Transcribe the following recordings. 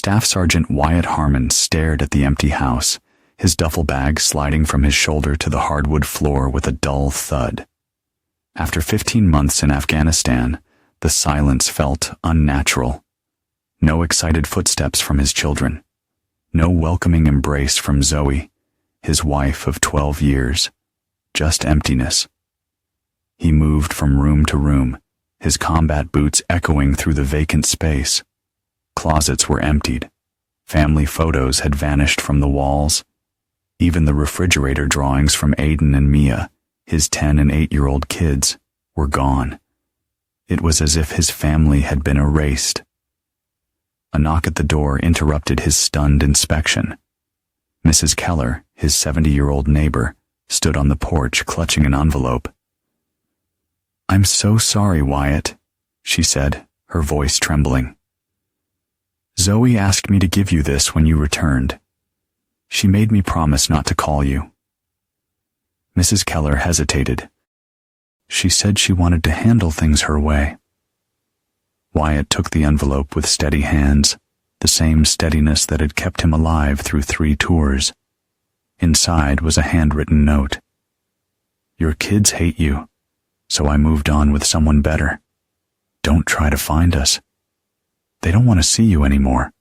Staff Sergeant Wyatt Harmon stared at the empty house, his duffel bag sliding from his shoulder to the hardwood floor with a dull thud. After 15 months in Afghanistan, the silence felt unnatural. No excited footsteps from his children. No welcoming embrace from Zoe, his wife of 12 years. Just emptiness. He moved from room to room, his combat boots echoing through the vacant space. Closets were emptied. Family photos had vanished from the walls. Even the refrigerator drawings from Aiden and Mia, his 10 and 8-year-old kids, were gone. It was as if his family had been erased. A knock at the door interrupted his stunned inspection. Mrs. Keller, his 70-year-old neighbor, stood on the porch clutching an envelope. "I'm so sorry, Wyatt," she said, her voice trembling. "Zoe asked me to give you this when you returned. She made me promise not to call you." Mrs. Keller hesitated. She said she wanted to handle things her way. Wyatt took the envelope with steady hands, the same steadiness that had kept him alive through 3 tours. Inside was a handwritten note. "Your kids hate you, so I moved on with someone better. Don't try to find us. They don't want to see you anymore."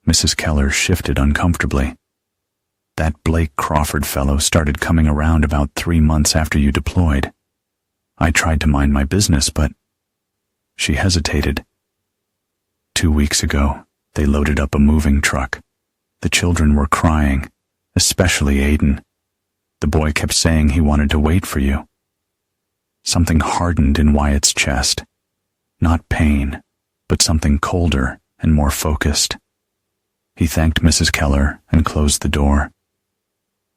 Mrs. Keller shifted uncomfortably. "That Blake Crawford fellow started coming around about 3 months after you deployed. I tried to mind my business, but..." She hesitated. 2 weeks ago, they loaded up a moving truck. The children were crying, especially Aiden. The boy kept saying he wanted to wait for you. Something hardened in Wyatt's chest. Not pain, but something colder and more focused. He thanked Mrs. Keller and closed the door.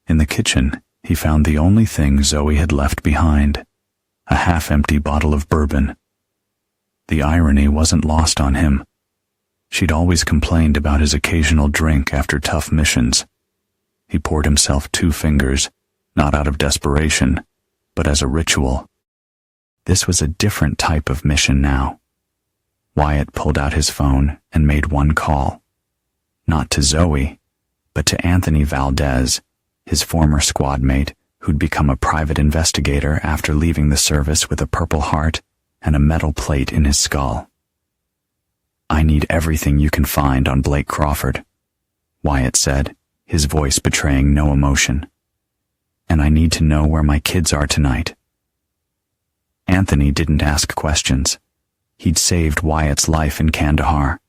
In the kitchen, he found the only thing Zoe had left behind, a half-empty bottle of bourbon. The irony wasn't lost on him. She'd always complained about his occasional drink after tough missions. He poured himself 2 fingers, not out of desperation, but as a ritual. This was a different type of mission now. Wyatt pulled out his phone and made one call. Not to Zoe, but to Anthony Valdez, his former squad mate who'd become a private investigator after leaving the service with a Purple Heart and a metal plate in his skull. "I need everything you can find on Blake Crawford," Wyatt said, his voice betraying no emotion. "And I need to know where my kids are tonight." Anthony didn't ask questions. He'd saved Wyatt's life in Kandahar.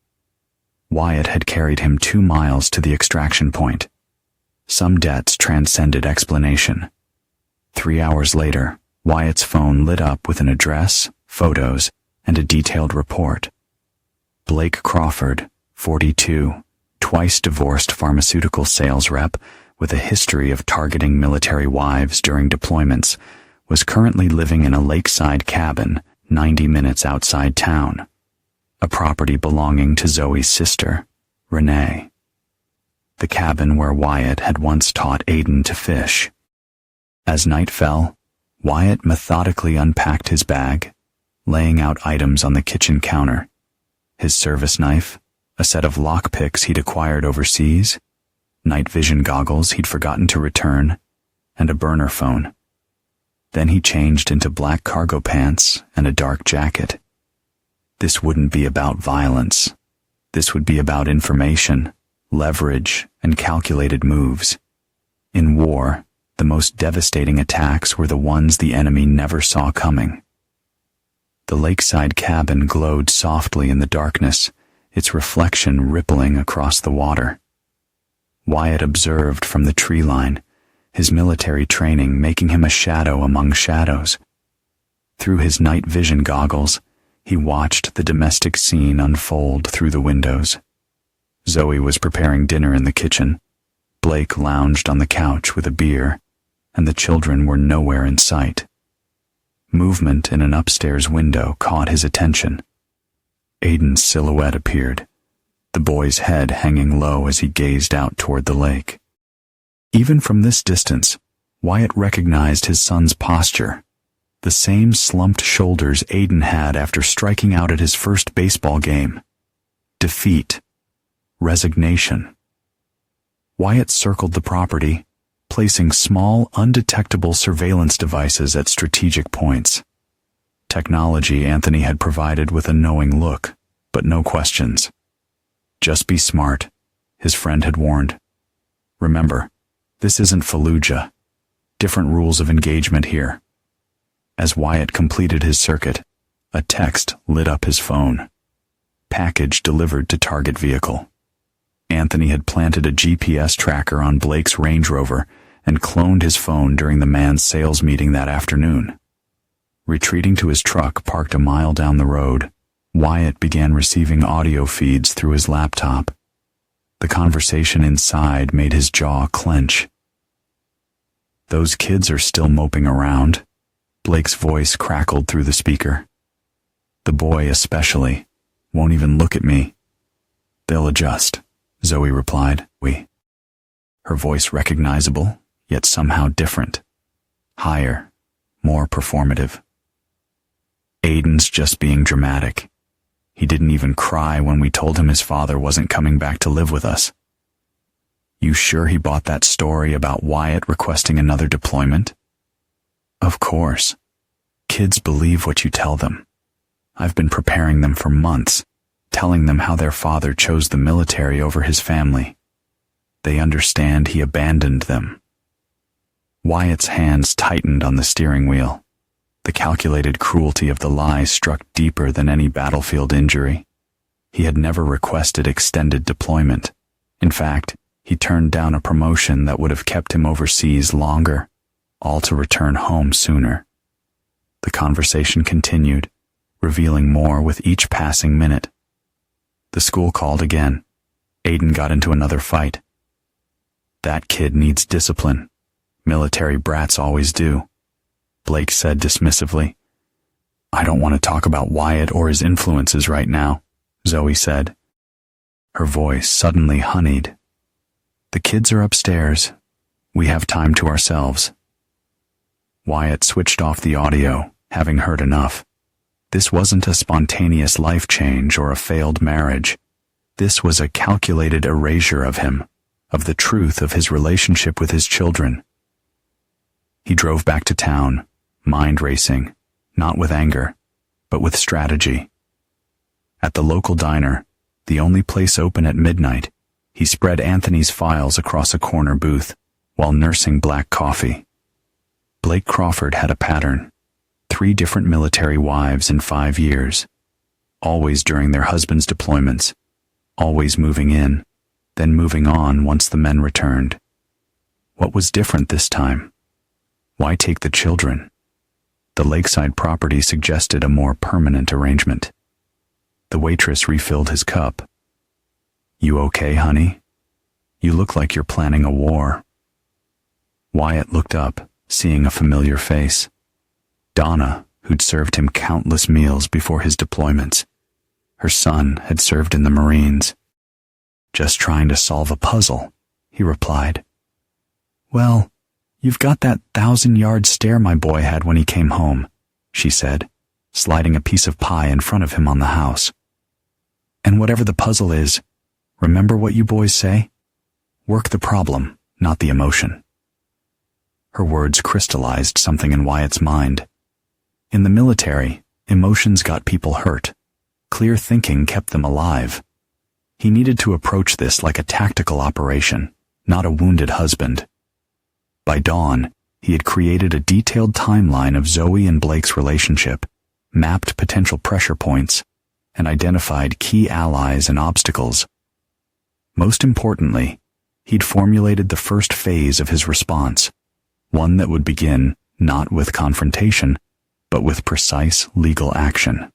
Wyatt had carried him 2 miles to the extraction point. Some debts transcended explanation. 3 hours later, Wyatt's phone lit up with an address, photos, and a detailed report. Blake Crawford, 42, twice divorced pharmaceutical sales rep with a history of targeting military wives during deployments, was currently living in a lakeside cabin 90 minutes outside town, a property belonging to Zoe's sister, Renee. The cabin where Wyatt had once taught Aiden to fish. As night fell, Wyatt methodically unpacked his bag, laying out items on the kitchen counter. His service knife, a set of lockpicks he'd acquired overseas, night vision goggles he'd forgotten to return, and a burner phone. Then he changed into black cargo pants and a dark jacket. This wouldn't be about violence. This would be about information, leverage, and calculated moves. In war, the most devastating attacks were the ones the enemy never saw coming. The lakeside cabin glowed softly in the darkness, its reflection rippling across the water. Wyatt observed from the tree line, his military training making him a shadow among shadows. Through his night vision goggles, he watched the domestic scene unfold through the windows. Zoe was preparing dinner in the kitchen. Blake lounged on the couch with a beer, and the children were nowhere in sight. Movement in an upstairs window caught his attention. Aiden's silhouette appeared, the boy's head hanging low as he gazed out toward the lake. Even from this distance, Wyatt recognized his son's posture, the same slumped shoulders Aiden had after striking out at his first baseball game. Defeat. resignation. Wyatt circled the property, placing small, undetectable surveillance devices at strategic points. Technology Anthony had provided with a knowing look, but no questions. Just be smart, his friend had warned. Remember, this isn't Fallujah. Different rules of engagement here. As Wyatt completed his circuit, a text lit up his phone. Package delivered to target vehicle. Anthony had planted a GPS tracker on Blake's Range Rover and cloned his phone during the man's sales meeting that afternoon. Retreating to his truck parked a mile down the road, Wyatt began receiving audio feeds through his laptop. The conversation inside made his jaw clench. "Those kids are still moping around," Blake's voice crackled through the speaker. "The boy especially won't even look at me." "They'll adjust," Zoe replied. Her voice recognizable, yet somehow different. Higher, more performative. "Aiden's just being dramatic. He didn't even cry when we told him his father wasn't coming back to live with us." "You sure he bought that story about Wyatt requesting another deployment?" "Of course. Kids believe what you tell them. I've been preparing them for months, telling them how their father chose the military over his family. They understand he abandoned them." Wyatt's hands tightened on the steering wheel. The calculated cruelty of the lie struck deeper than any battlefield injury. He had never requested extended deployment. In fact, he turned down a promotion that would have kept him overseas longer, all to return home sooner. The conversation continued, revealing more with each passing minute. The school called again. Aiden got into another fight. "That kid needs discipline. Military brats always do," Blake said dismissively. "I don't want to talk about Wyatt or his influences right now," Zoe said. Her voice suddenly honeyed. "The kids are upstairs. We have time to ourselves." Wyatt switched off the audio, having heard enough. This wasn't a spontaneous life change or a failed marriage. This was a calculated erasure of him, of the truth of his relationship with his children. He drove back to town, mind racing, not with anger, but with strategy. At the local diner, the only place open at midnight, he spread Anthony's files across a corner booth while nursing black coffee. Blake Crawford had a pattern: 3 different military wives in 5 years, always during their husbands' deployments, always moving in, then moving on once the men returned. What was different this time? Why take the children? The lakeside property suggested a more permanent arrangement. The waitress refilled his cup. "You okay, honey? You look like you're planning a war." Wyatt looked up, seeing a familiar face. Donna, who'd served him countless meals before his deployments. Her son had served in the Marines. "Just trying to solve a puzzle," he replied. "Well, you've got that 1,000-yard stare my boy had when he came home," she said, sliding a piece of pie in front of him on the house. "And whatever the puzzle is, remember what you boys say? Work the problem, not the emotion." Her words crystallized something in Wyatt's mind. In the military, emotions got people hurt. Clear thinking kept them alive. He needed to approach this like a tactical operation, not a wounded husband. By dawn, he had created a detailed timeline of Zoe and Blake's relationship, mapped potential pressure points, and identified key allies and obstacles. Most importantly, he'd formulated the first phase of his response, one that would begin not with confrontation, but with precise legal action.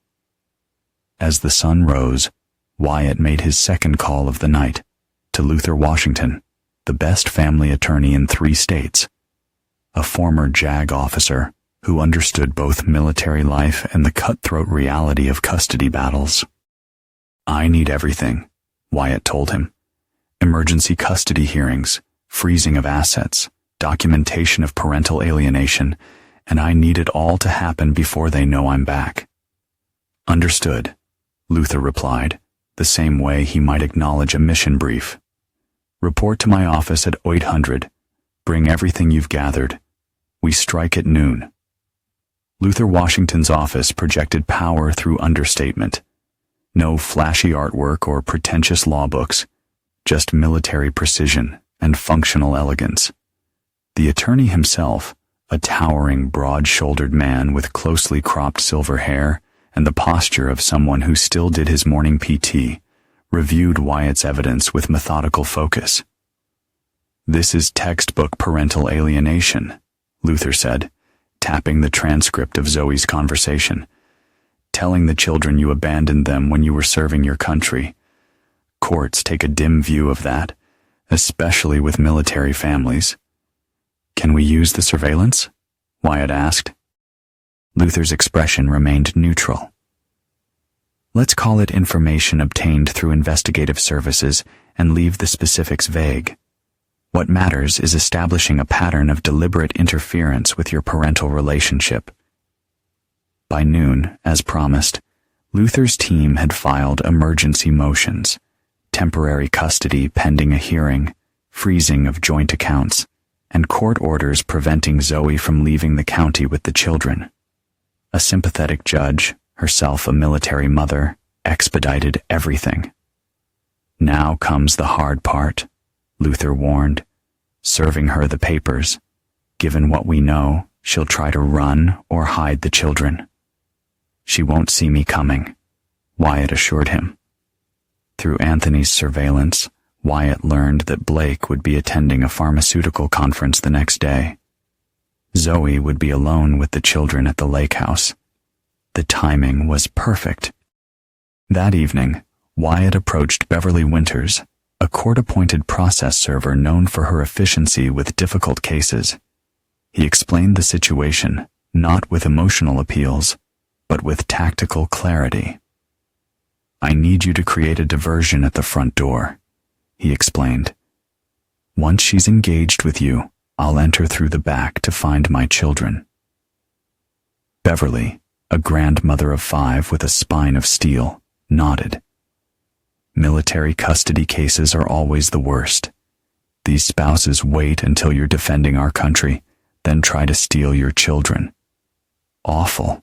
As the sun rose, Wyatt made his second call of the night, to Luther Washington, the best family attorney in 3 states, a former JAG officer who understood both military life and the cutthroat reality of custody battles. "I need everything," Wyatt told him. "Emergency custody hearings, freezing of assets, documentation of parental alienation, and I need it all to happen before they know I'm back." "Understood," Luther replied, the same way he might acknowledge a mission brief. Report to my office at 800. Bring everything you've gathered. We strike at noon. Luther Washington's office projected power through understatement. No flashy artwork or pretentious law books, just military precision and functional elegance. The attorney himself, a towering, broad-shouldered man with closely cropped silver hair and the posture of someone who still did his morning PT, reviewed Wyatt's evidence with methodical focus. "This is textbook parental alienation," Luther said, tapping the transcript of Zoe's conversation. "Telling the children you abandoned them when you were serving your country. Courts take a dim view of that, especially with military families." "Can we use the surveillance?" Wyatt asked. Luther's expression remained neutral. "Let's call it information obtained through investigative services and leave the specifics vague. What matters is establishing a pattern of deliberate interference with your parental relationship." By noon, as promised, Luther's team had filed emergency motions, temporary custody pending a hearing, freezing of joint accounts, and court orders preventing Zoe from leaving the county with the children. A sympathetic judge, herself a military mother, expedited everything. "Now comes the hard part," Luther warned, "serving her the papers. Given what we know, she'll try to run or hide the children." "She won't see me coming," Wyatt assured him. Through Anthony's surveillance, Wyatt learned that Blake would be attending a pharmaceutical conference the next day. Zoe would be alone with the children at the lake house. The timing was perfect. That evening, Wyatt approached Beverly Winters, a court-appointed process server known for her efficiency with difficult cases. He explained the situation, not with emotional appeals, but with tactical clarity. "I need you to create a diversion at the front door," he explained. "Once she's engaged with you, I'll enter through the back to find my children." Beverly, a grandmother of 5 with a spine of steel, nodded. "Military custody cases are always the worst. These spouses wait until you're defending our country, then try to steal your children. Awful."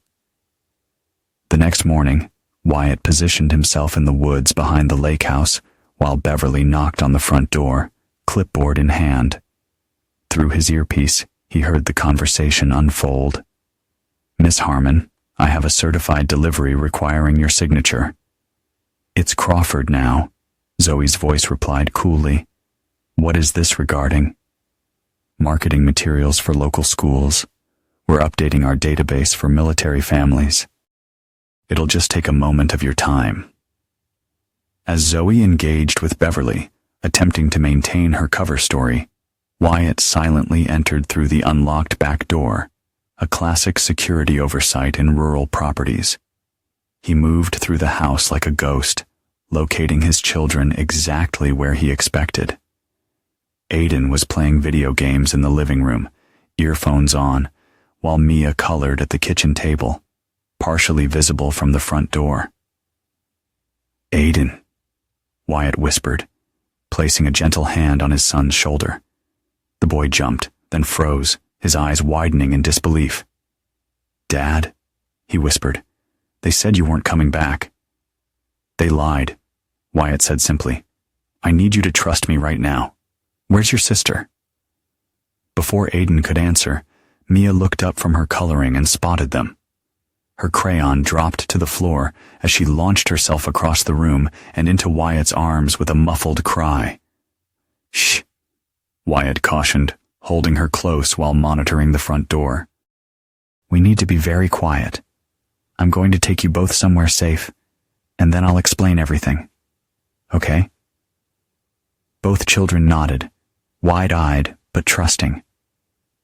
The next morning, Wyatt positioned himself in the woods behind the lake house while Beverly knocked on the front door, clipboard in hand. Through his earpiece, he heard the conversation unfold. "Miss Harmon, I have a certified delivery requiring your signature." "It's Crawford now," Zoe's voice replied coolly. "What is this regarding?" "Marketing materials for local schools. We're updating our database for military families. It'll just take a moment of your time." As Zoe engaged with Beverly, attempting to maintain her cover story, Wyatt silently entered through the unlocked back door, a classic security oversight in rural properties. He moved through the house like a ghost, locating his children exactly where he expected. Aiden was playing video games in the living room, earphones on, while Mia colored at the kitchen table, partially visible from the front door. "Aiden," Wyatt whispered, placing a gentle hand on his son's shoulder. The boy jumped, then froze, his eyes widening in disbelief. "Dad," he whispered, "they said you weren't coming back." "They lied," Wyatt said simply. "I need you to trust me right now. Where's your sister?" Before Aiden could answer, Mia looked up from her coloring and spotted them. Her crayon dropped to the floor as she launched herself across the room and into Wyatt's arms with a muffled cry. "Shh," Wyatt cautioned, holding her close while monitoring the front door. "We need to be very quiet. I'm going to take you both somewhere safe, and then I'll explain everything. Okay?" Both children nodded, wide-eyed but trusting.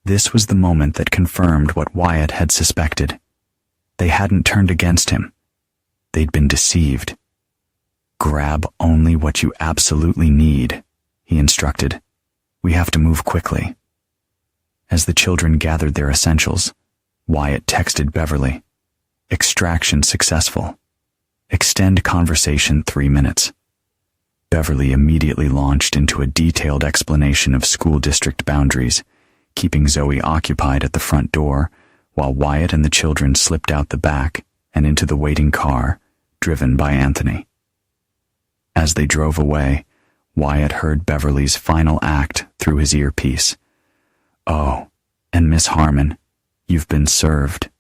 This was the moment that confirmed what Wyatt had suspected. They hadn't turned against him. They'd been deceived. "Grab only what you absolutely need," he instructed. "We have to move quickly." As the children gathered their essentials, Wyatt texted Beverly, "Extraction successful." Extend conversation 3 minutes. Beverly immediately launched into a detailed explanation of school district boundaries, keeping Zoe occupied at the front door, while Wyatt and the children slipped out the back and into the waiting car, driven by Anthony. As they drove away, Wyatt heard Beverly's final act through his earpiece. "Oh, and Miss Harmon, you've been served."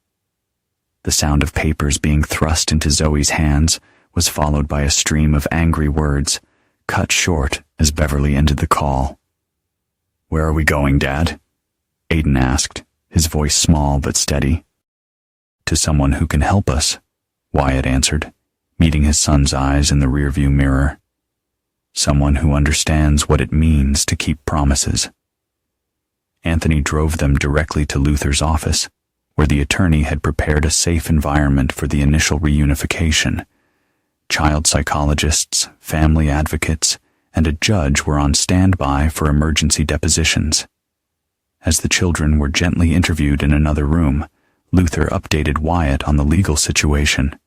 The sound of papers being thrust into Zoe's hands was followed by a stream of angry words, cut short as Beverly ended the call. "Where are we going, Dad?" Aiden asked, his voice small but steady. "To someone who can help us," Wyatt answered, meeting his son's eyes in the rearview mirror. "Someone who understands what it means to keep promises." Anthony drove them directly to Luther's office, where the attorney had prepared a safe environment for the initial reunification. Child psychologists, family advocates, and a judge were on standby for emergency depositions. As the children were gently interviewed in another room, Luther updated Wyatt on the legal situation.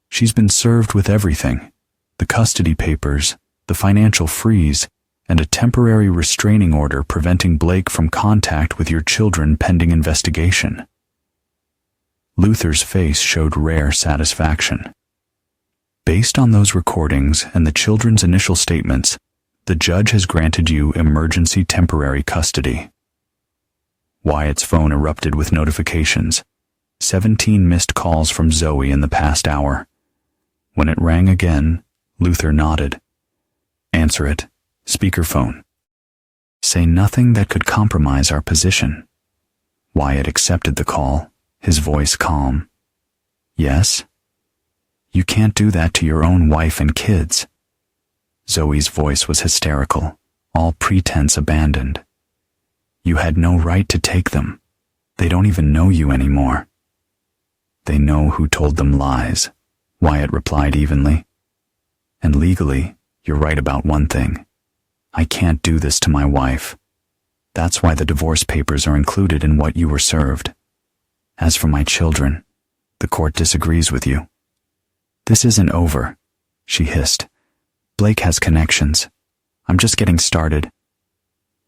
"She's been served with everything: the custody papers, the financial freeze, and a temporary restraining order preventing Blake from contact with your children pending investigation." Luther's face showed rare satisfaction. "Based on those recordings and the children's initial statements, the judge has granted you emergency temporary custody." Wyatt's phone erupted with notifications. 17 missed calls from Zoe in the past hour. When it rang again, Luther nodded. "Answer it. Speakerphone." "Say nothing that could compromise our position." Wyatt accepted the call, his voice calm. "Yes?" "You can't do that to your own wife and kids." Zoe's voice was hysterical, all pretense abandoned. "You had no right to take them. They don't even know you anymore." "They know who told them lies," Wyatt replied evenly. "And legally, you're right about one thing. I can't do this to my wife. That's why the divorce papers are included in what you were served. As for my children, the court disagrees with you." "This isn't over," she hissed. "Blake has connections. I'm just getting started."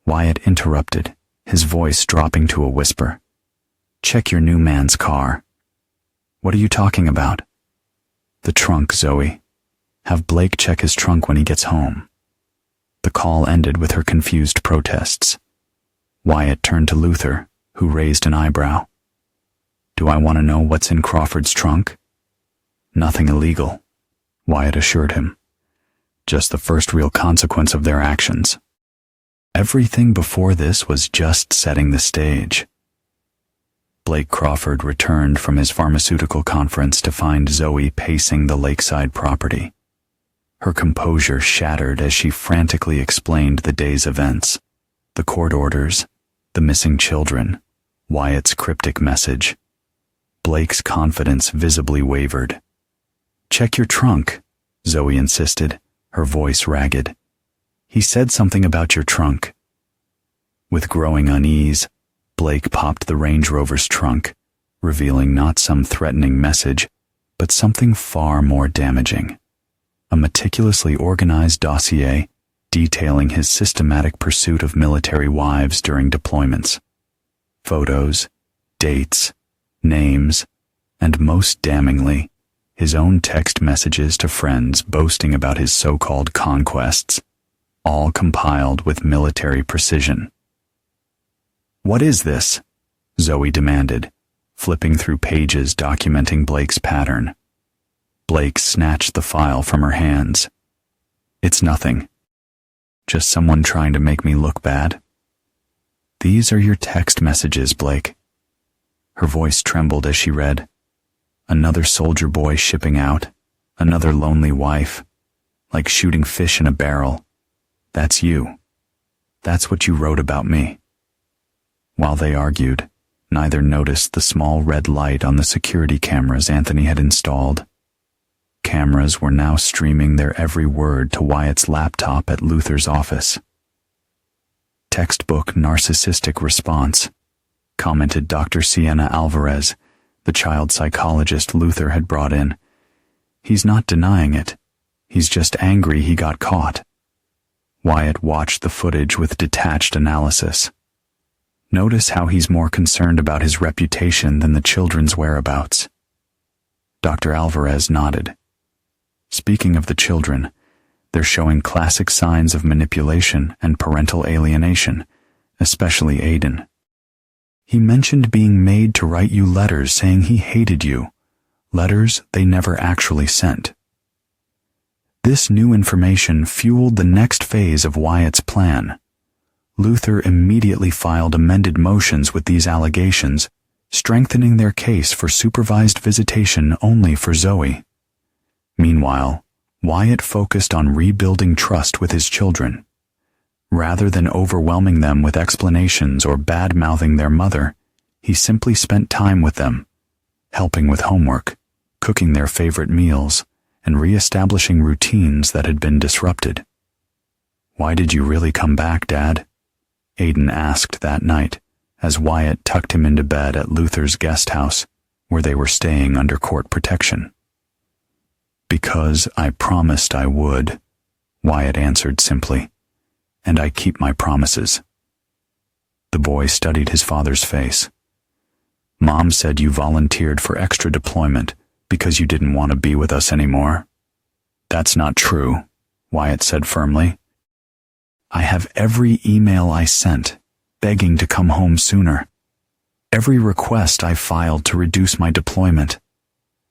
Wyatt interrupted, his voice dropping to a whisper. "Check your new man's car." "What are you talking about?" "The trunk, Zoe. Have Blake check his trunk when he gets home." The call ended with her confused protests. Wyatt turned to Luther, who raised an eyebrow. "Do I want to know what's in Crawford's trunk?" "Nothing illegal," Wyatt assured him. "Just the first real consequence of their actions. Everything before this was just setting the stage." Blake Crawford returned from his pharmaceutical conference to find Zoe pacing the lakeside property. Her composure shattered as she frantically explained the day's events, the court orders, the missing children, Wyatt's cryptic message. Blake's confidence visibly wavered. "Check your trunk," Zoe insisted, her voice ragged. "He said something about your trunk." With growing unease, Blake popped the Range Rover's trunk, revealing not some threatening message, but something far more damaging. A meticulously organized dossier detailing his systematic pursuit of military wives during deployments. Photos, dates, names, and most damningly, his own text messages to friends boasting about his so-called conquests, all compiled with military precision. "What is this?" Zoe demanded, flipping through pages documenting Blake's pattern. Blake snatched the file from her hands. "It's nothing. Just someone trying to make me look bad." "These are your text messages, Blake." Her voice trembled as she read. "Another soldier boy shipping out, another lonely wife, like shooting fish in a barrel. That's you. That's what you wrote about me." While they argued, neither noticed the small red light on the security cameras Anthony had installed. Cameras were now streaming their every word to Wyatt's laptop at Luther's office. "Textbook narcissistic response," commented Dr. Sienna Alvarez, the child psychologist Luther had brought in. He's not denying it. He's just angry he got caught. Wyatt watched the footage with detached analysis. Notice how he's more concerned about his reputation than the children's whereabouts. Dr. Alvarez nodded. Speaking of the children, they're showing classic signs of manipulation and parental alienation, especially Aiden. He mentioned being made to write you letters saying he hated you, letters they never actually sent. This new information fueled the next phase of Wyatt's plan. Luther immediately filed amended motions with these allegations, strengthening their case for supervised visitation only for Zoe. Meanwhile, Wyatt focused on rebuilding trust with his children. Rather than overwhelming them with explanations or bad-mouthing their mother, he simply spent time with them, helping with homework, cooking their favorite meals, and re-establishing routines that had been disrupted. "Why did you really come back, Dad?" Aiden asked that night, as Wyatt tucked him into bed at Luther's guest house, where they were staying under court protection. "Because I promised I would," Wyatt answered simply, "and I keep my promises." The boy studied his father's face. "Mom said you volunteered for extra deployment because you didn't want to be with us anymore." "That's not true," Wyatt said firmly. "I have every email I sent, begging to come home sooner. Every request I filed to reduce my deployment.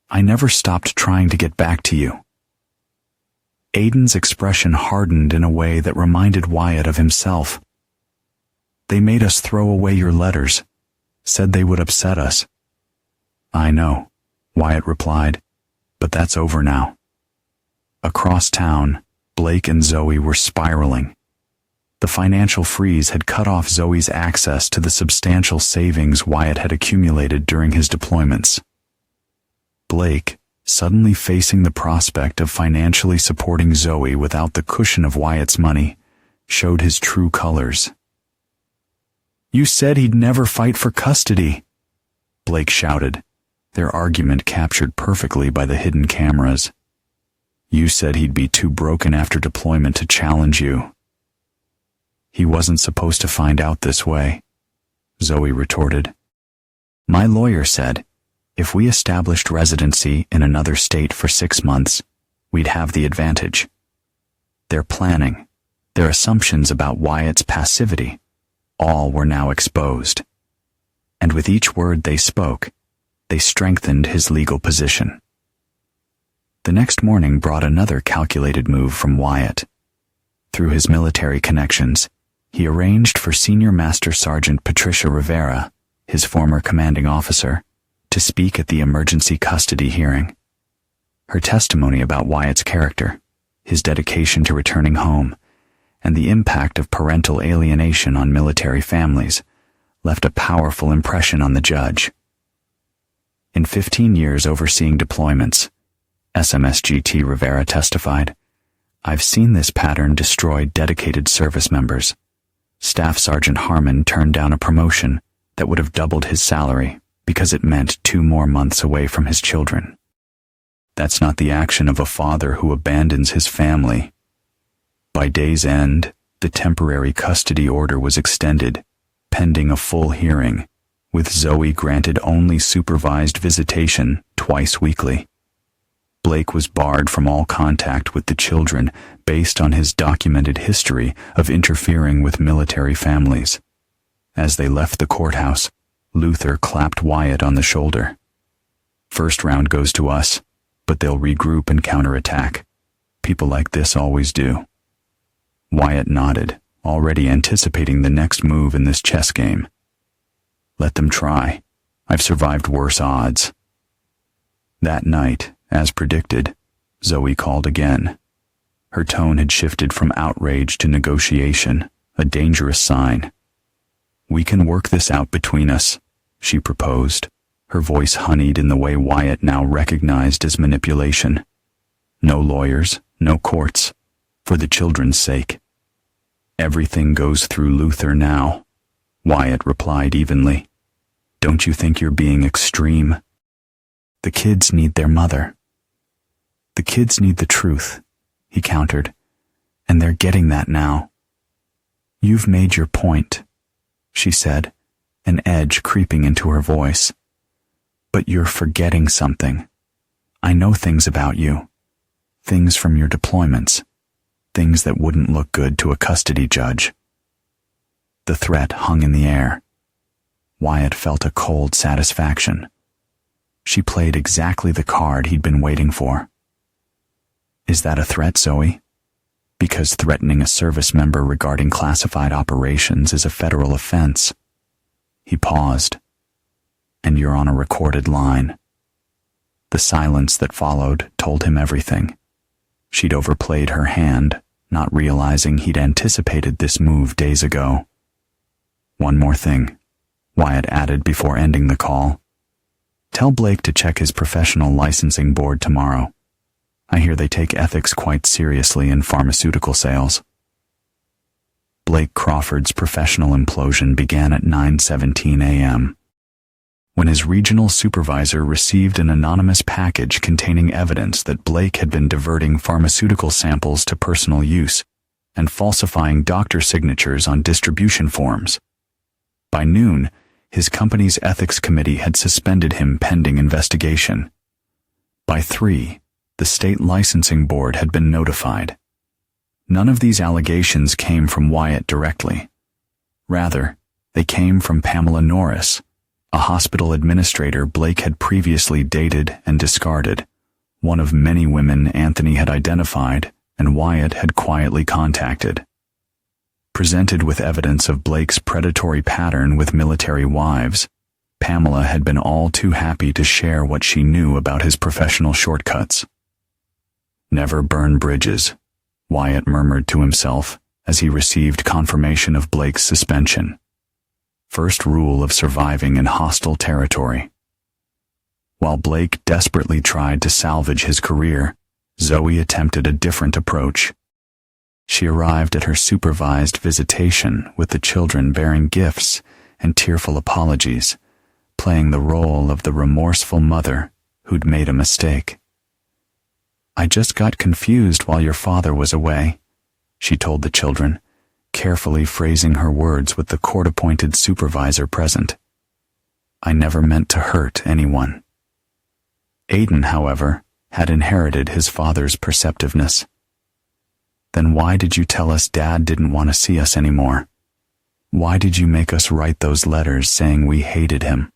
I never stopped trying to get back to you." Aiden's expression hardened in a way that reminded Wyatt of himself. "They made us throw away your letters, said they would upset us." "I know," Wyatt replied, "but that's over now." Across town, Blake and Zoe were spiraling. The financial freeze had cut off Zoe's access to the substantial savings Wyatt had accumulated during his deployments. Blake, suddenly facing the prospect of financially supporting Zoe without the cushion of Wyatt's money, showed his true colors. "You said he'd never fight for custody," Blake shouted, their argument captured perfectly by the hidden cameras. "You said he'd be too broken after deployment to challenge you." "He wasn't supposed to find out this way," Zoe retorted. "My lawyer said, if we established residency in another state for 6 months, we'd have the advantage. Their planning, their assumptions about Wyatt's passivity, all were now exposed. And with each word they spoke, they strengthened his legal position." The next morning brought another calculated move from Wyatt. Through his military connections, he arranged for Senior Master Sergeant Patricia Rivera, his former commanding officer, to speak at the emergency custody hearing. Her testimony about Wyatt's character, his dedication to returning home, and the impact of parental alienation on military families left a powerful impression on the judge. In 15 years overseeing deployments, SMSGT Rivera testified, "I've seen this pattern destroy dedicated service members." Staff Sergeant Harmon turned down a promotion that would have doubled his salary because it meant 2 more months away from his children. That's not the action of a father who abandons his family. By day's end, the temporary custody order was extended, pending a full hearing, with Zoe granted only supervised visitation twice weekly. Blake was barred from all contact with the children based on his documented history of interfering with military families. As they left the courthouse, Luther clapped Wyatt on the shoulder. "First round goes to us, but they'll regroup and counterattack. People like this always do." Wyatt nodded, already anticipating the next move in this chess game. "Let them try. I've survived worse odds." That night, as predicted, Zoe called again. Her tone had shifted from outrage to negotiation, a dangerous sign. "We can work this out between us," she proposed, her voice honeyed in the way Wyatt now recognized as manipulation. "No lawyers, no courts, for the children's sake." "Everything goes through Luther now," Wyatt replied evenly. "Don't you think you're being extreme? The kids need their mother." "The kids need the truth," he countered, "and they're getting that now." "You've made your point," she said, an edge creeping into her voice. "But you're forgetting something. I know things about you. Things from your deployments. Things that wouldn't look good to a custody judge." The threat hung in the air. Wyatt felt a cold satisfaction. She played exactly the card he'd been waiting for. "Is that a threat, Zoe? Because threatening a service member regarding classified operations is a federal offense." He paused. "And you're on a recorded line." The silence that followed told him everything. She'd overplayed her hand, not realizing he'd anticipated this move days ago. "One more thing," Wyatt added before ending the call. "Tell Blake to check his professional licensing board tomorrow. I hear they take ethics quite seriously in pharmaceutical sales." Blake Crawford's professional implosion began at 9:17 a.m. when his regional supervisor received an anonymous package containing evidence that Blake had been diverting pharmaceutical samples to personal use and falsifying doctor signatures on distribution forms. By noon, his company's ethics committee had suspended him pending investigation. By 3, the state licensing board had been notified. None of these allegations came from Wyatt directly. Rather, they came from Pamela Norris, a hospital administrator Blake had previously dated and discarded, one of many women Anthony had identified and Wyatt had quietly contacted. Presented with evidence of Blake's predatory pattern with military wives, Pamela had been all too happy to share what she knew about his professional shortcuts. "Never burn bridges," Wyatt murmured to himself as he received confirmation of Blake's suspension. First rule of surviving in hostile territory. While Blake desperately tried to salvage his career, Zoe attempted a different approach. She arrived at her supervised visitation with the children bearing gifts and tearful apologies, playing the role of the remorseful mother who'd made a mistake. "I just got confused while your father was away," she told the children, carefully phrasing her words with the court-appointed supervisor present. "I never meant to hurt anyone." Aiden, however, had inherited his father's perceptiveness. "Then why did you tell us Dad didn't want to see us anymore? Why did you make us write those letters saying we hated him?"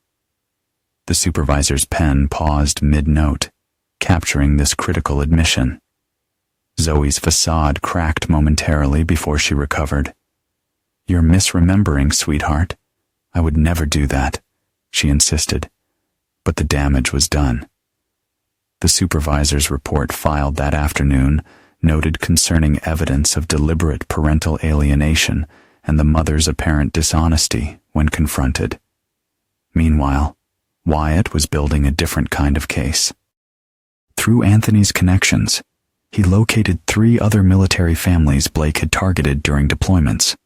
The supervisor's pen paused mid-note, capturing this critical admission. Zoe's facade cracked momentarily before she recovered. "You're misremembering, sweetheart. I would never do that," she insisted. But the damage was done. The supervisor's report filed that afternoon noted concerning evidence of deliberate parental alienation and the mother's apparent dishonesty when confronted. Meanwhile, Wyatt was building a different kind of case. Through Anthony's connections, he located 3 other military families Blake had targeted during deployments.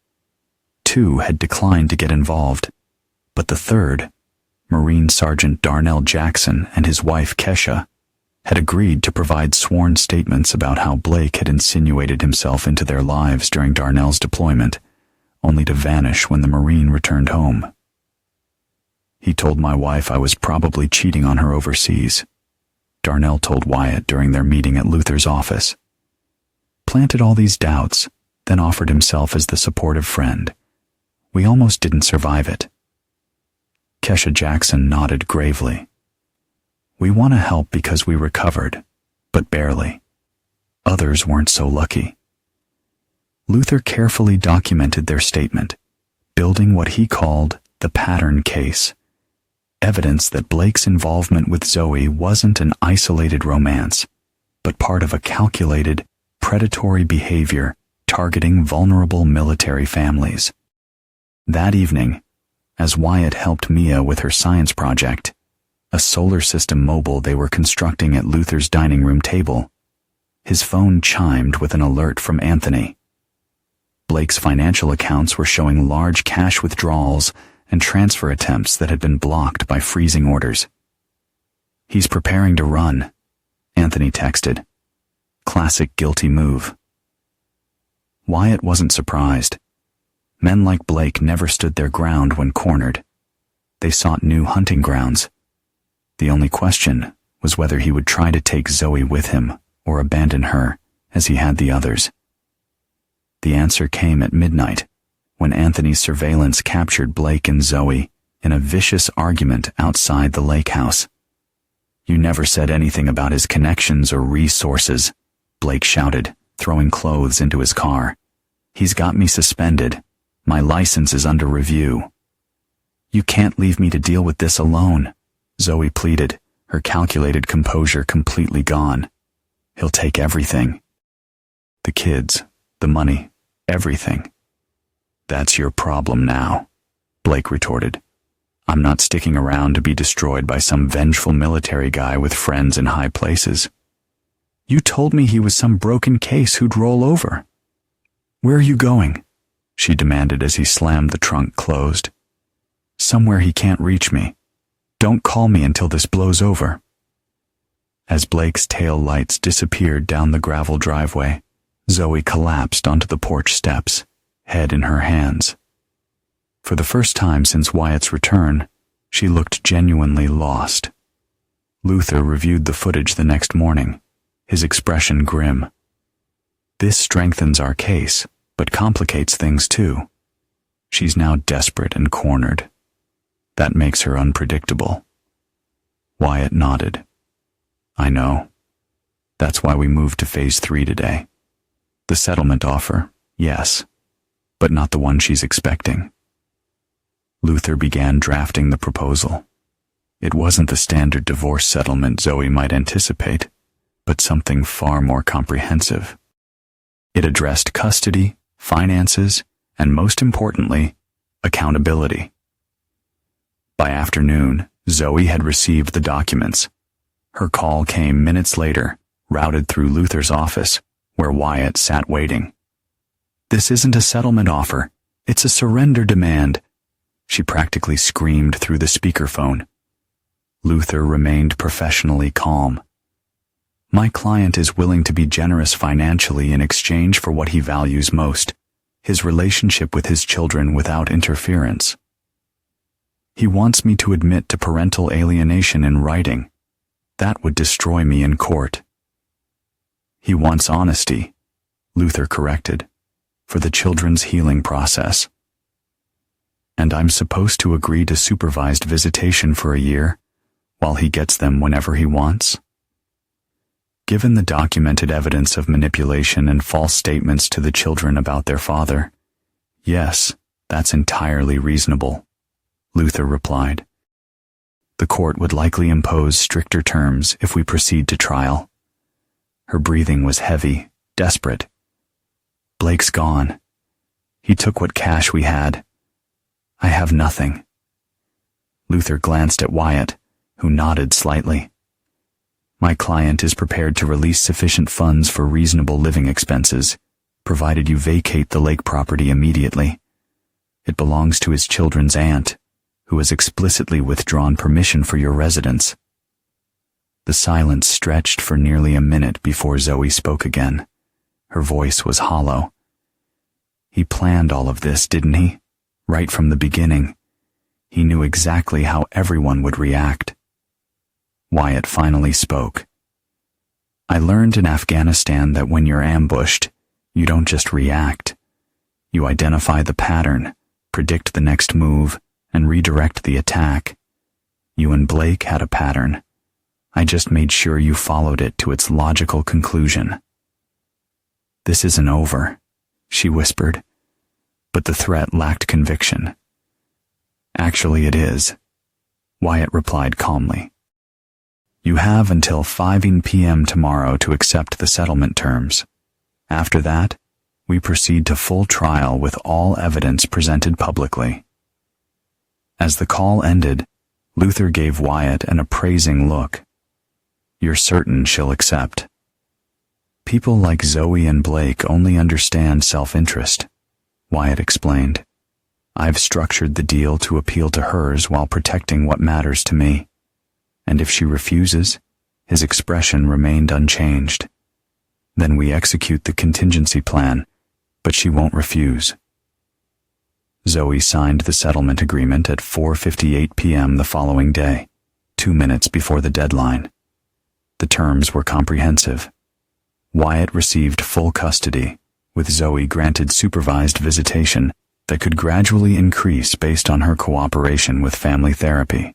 2 had declined to get involved, but the third, Marine Sergeant Darnell Jackson and his wife Kesha, had agreed to provide sworn statements about how Blake had insinuated himself into their lives during Darnell's deployment, only to vanish when the Marine returned home. "He told my wife I was probably cheating on her overseas," Darnell told Wyatt during their meeting at Luther's office. "Planted all these doubts, then offered himself as the supportive friend. We almost didn't survive it." Kesha Jackson nodded gravely. "We want to help because we recovered, but barely. Others weren't so lucky." Luther carefully documented their statement, building what he called the pattern case. Evidence that Blake's involvement with Zoe wasn't an isolated romance, but part of a calculated, predatory behavior targeting vulnerable military families. That evening, as Wyatt helped Mia with her science project, a solar system mobile they were constructing at Luther's dining room table, his phone chimed with an alert from Anthony. Blake's financial accounts were showing large cash withdrawals and transfer attempts that had been blocked by freezing orders. "He's preparing to run," Anthony texted, Classic guilty move. Wyatt wasn't surprised. Men like Blake never stood their ground when cornered. They sought new hunting grounds. The only question was whether he would try to take Zoe with him or abandon her as he had the others. The answer came at midnight, when Anthony's surveillance captured Blake and Zoe in a vicious argument outside the lake house. "You never said anything about his connections or resources," Blake shouted, throwing clothes into his car. "He's got me suspended. My license is under review." "You can't leave me to deal with this alone," Zoe pleaded, her calculated composure completely gone. "He'll take everything. The kids, the money, everything." "That's your problem now," Blake retorted. "I'm not sticking around to be destroyed by some vengeful military guy with friends in high places." "You told me he was some broken case who'd roll over." "Where are you going?" she demanded as he slammed the trunk closed. "Somewhere he can't reach me. Don't call me until this blows over." As Blake's tail lights disappeared down the gravel driveway, Zoe collapsed onto the porch steps, head in her hands. For the first time since Wyatt's return, she looked genuinely lost. Luther reviewed the footage the next morning, his expression grim. "This strengthens our case, but complicates things too. She's now desperate and cornered. That makes her unpredictable." Wyatt nodded. "I know. That's why we moved to phase 3 today. The settlement offer, yes, but not the one she's expecting." Luther began drafting the proposal. It wasn't the standard divorce settlement Zoe might anticipate, but something far more comprehensive. It addressed custody, finances, and most importantly, accountability. By afternoon, Zoe had received the documents. Her call came minutes later, routed through Luther's office, where Wyatt sat waiting. "This isn't a settlement offer. It's a surrender demand," she practically screamed through the speakerphone. Luther remained professionally calm. "My client is willing to be generous financially in exchange for what he values most, his relationship with his children without interference. He wants me to admit to parental alienation in writing. That would destroy me in court." "He wants honesty," Luther corrected, "for the children's healing process." "And I'm supposed to agree to supervised visitation for a year, while he gets them whenever he wants?" Given the documented evidence of manipulation and false statements to the children about their father, yes, that's entirely reasonable, Luther replied. "The court would likely impose stricter terms if we proceed to trial." Her breathing was heavy, desperate. "Blake's gone. He took what cash we had. I have nothing." Luther glanced at Wyatt, who nodded slightly. "My client is prepared to release sufficient funds for reasonable living expenses, provided you vacate the lake property immediately. It belongs to his children's aunt, who has explicitly withdrawn permission for your residence." The silence stretched for nearly a minute before Zoe spoke again. Her voice was hollow. "He planned all of this, didn't he? Right from the beginning. He knew exactly how everyone would react." Wyatt finally spoke. "I learned in Afghanistan that when you're ambushed, you don't just react. You identify the pattern, predict the next move, and redirect the attack. You and Blake had a pattern. I just made sure you followed it to its logical conclusion." "This isn't over," she whispered, but the threat lacked conviction. "Actually, it is," Wyatt replied calmly. "You have until 5 p.m. tomorrow to accept the settlement terms. After that, we proceed to full trial with all evidence presented publicly." As the call ended, Luther gave Wyatt an appraising look. "You're certain she'll accept?" "People like Zoe and Blake only understand self-interest," Wyatt explained. "I've structured the deal to appeal to hers while protecting what matters to me. And if she refuses," his expression remained unchanged, Then we execute the contingency plan, but she won't refuse. Zoe signed the settlement agreement at 4:58 p.m. the following day, 2 minutes before the deadline. The terms were comprehensive. Wyatt received full custody, with Zoe granted supervised visitation that could gradually increase based on her cooperation with family therapy.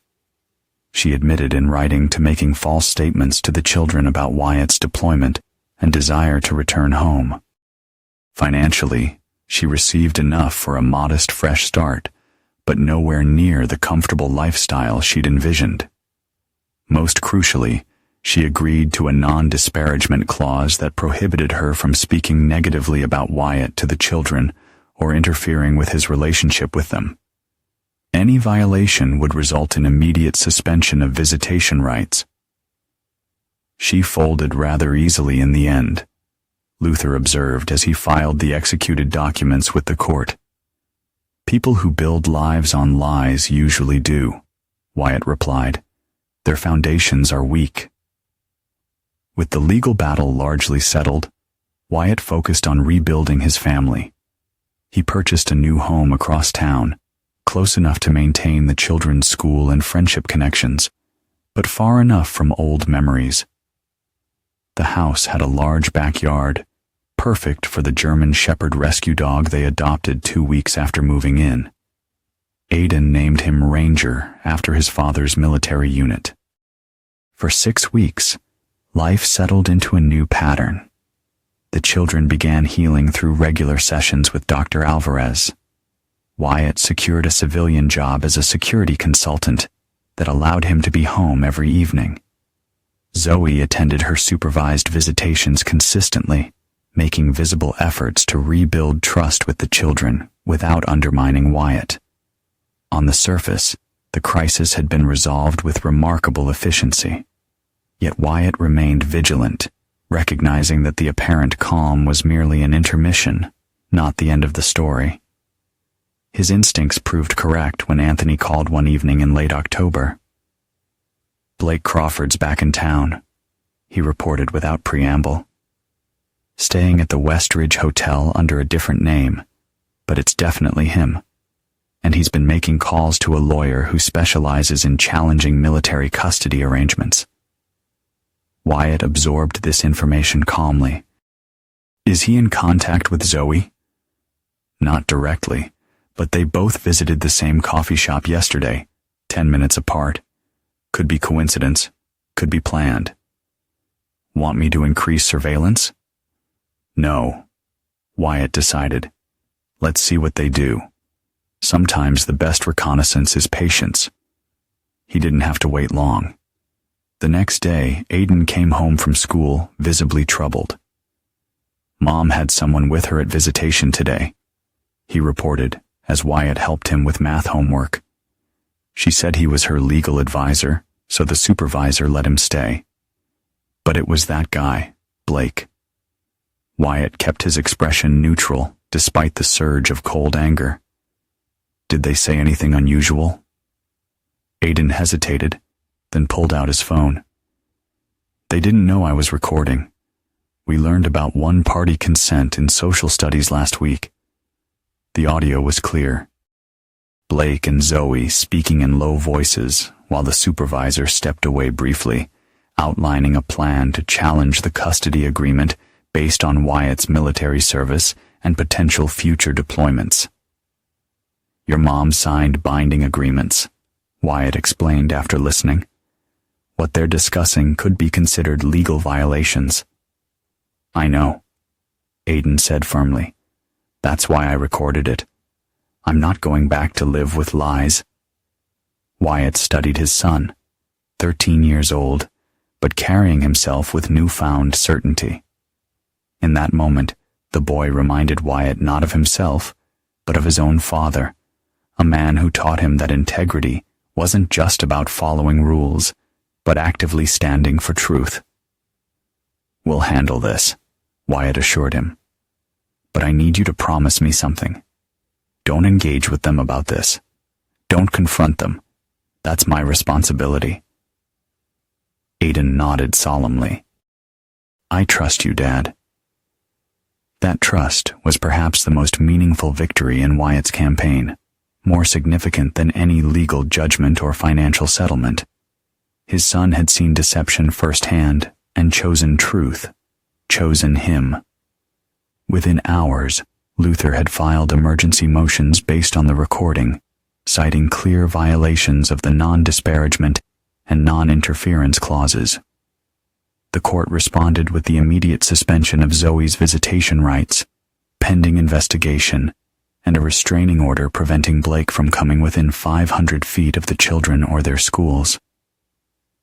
She admitted in writing to making false statements to the children about Wyatt's deployment and desire to return home. Financially, she received enough for a modest fresh start, but nowhere near the comfortable lifestyle she'd envisioned. Most crucially, she agreed to a non-disparagement clause that prohibited her from speaking negatively about Wyatt to the children or interfering with his relationship with them. Any violation would result in immediate suspension of visitation rights. She folded rather easily in the end, Luther observed as he filed the executed documents with the court. People who build lives on lies usually do, Wyatt replied. Their foundations are weak. With the legal battle largely settled, Wyatt focused on rebuilding his family. He purchased a new home across town, close enough to maintain the children's school and friendship connections, but far enough from old memories. The house had a large backyard, perfect for the German Shepherd rescue dog they adopted 2 weeks after moving in. Aidan named him Ranger after his father's military unit. For 6 weeks, life settled into a new pattern. The children began healing through regular sessions with Dr. Alvarez. Wyatt secured a civilian job as a security consultant that allowed him to be home every evening. Zoe attended her supervised visitations consistently, making visible efforts to rebuild trust with the children without undermining Wyatt. On the surface, the crisis had been resolved with remarkable efficiency. Yet Wyatt remained vigilant, recognizing that the apparent calm was merely an intermission, not the end of the story. His instincts proved correct when Anthony called one evening in late October. "Blake Crawford's back in town," he reported without preamble. "Staying at the Westridge Hotel under a different name, but it's definitely him. And he's been making calls to a lawyer who specializes in challenging military custody arrangements." Wyatt absorbed this information calmly. "Is he in contact with Zoe?" "Not directly, but they both visited the same coffee shop yesterday, 10 minutes apart. Could be coincidence, could be planned." "Want me to increase surveillance?" "No," Wyatt decided. "Let's see what they do. Sometimes the best reconnaissance is patience." He didn't have to wait long. The next day, Aidan came home from school, visibly troubled. "Mom had someone with her at visitation today," he reported, as Wyatt helped him with math homework. "She said he was her legal advisor, so the supervisor let him stay. But it was that guy, Blake." Wyatt kept his expression neutral, despite the surge of cold anger. "Did they say anything unusual?" Aidan hesitated, then pulled out his phone. "They didn't know I was recording. We learned about one-party consent in social studies last week." The audio was clear. Blake and Zoe speaking in low voices while the supervisor stepped away briefly, outlining a plan to challenge the custody agreement based on Wyatt's military service and potential future deployments. "Your mom signed binding agreements," Wyatt explained after listening. "What they're discussing could be considered legal violations." "I know," Aidan said firmly. "That's why I recorded it. I'm not going back to live with lies." Wyatt studied his son, 13 years old, but carrying himself with newfound certainty. In that moment, the boy reminded Wyatt not of himself, but of his own father, a man who taught him that integrity wasn't just about following rules, but actively standing for truth. "We'll handle this," Wyatt assured him. "But I need you to promise me something. Don't engage with them about this. Don't confront them. That's my responsibility." Aidan nodded solemnly. "I trust you, Dad," That trust was perhaps the most meaningful victory in Wyatt's campaign, more significant than any legal judgment or financial settlement. His son had seen deception firsthand and chosen truth, chosen him. Within hours, Luther had filed emergency motions based on the recording, citing clear violations of the non-disparagement and non-interference clauses. The court responded with the immediate suspension of Zoe's visitation rights, pending investigation, and a restraining order preventing Blake from coming within 500 feet of the children or their schools.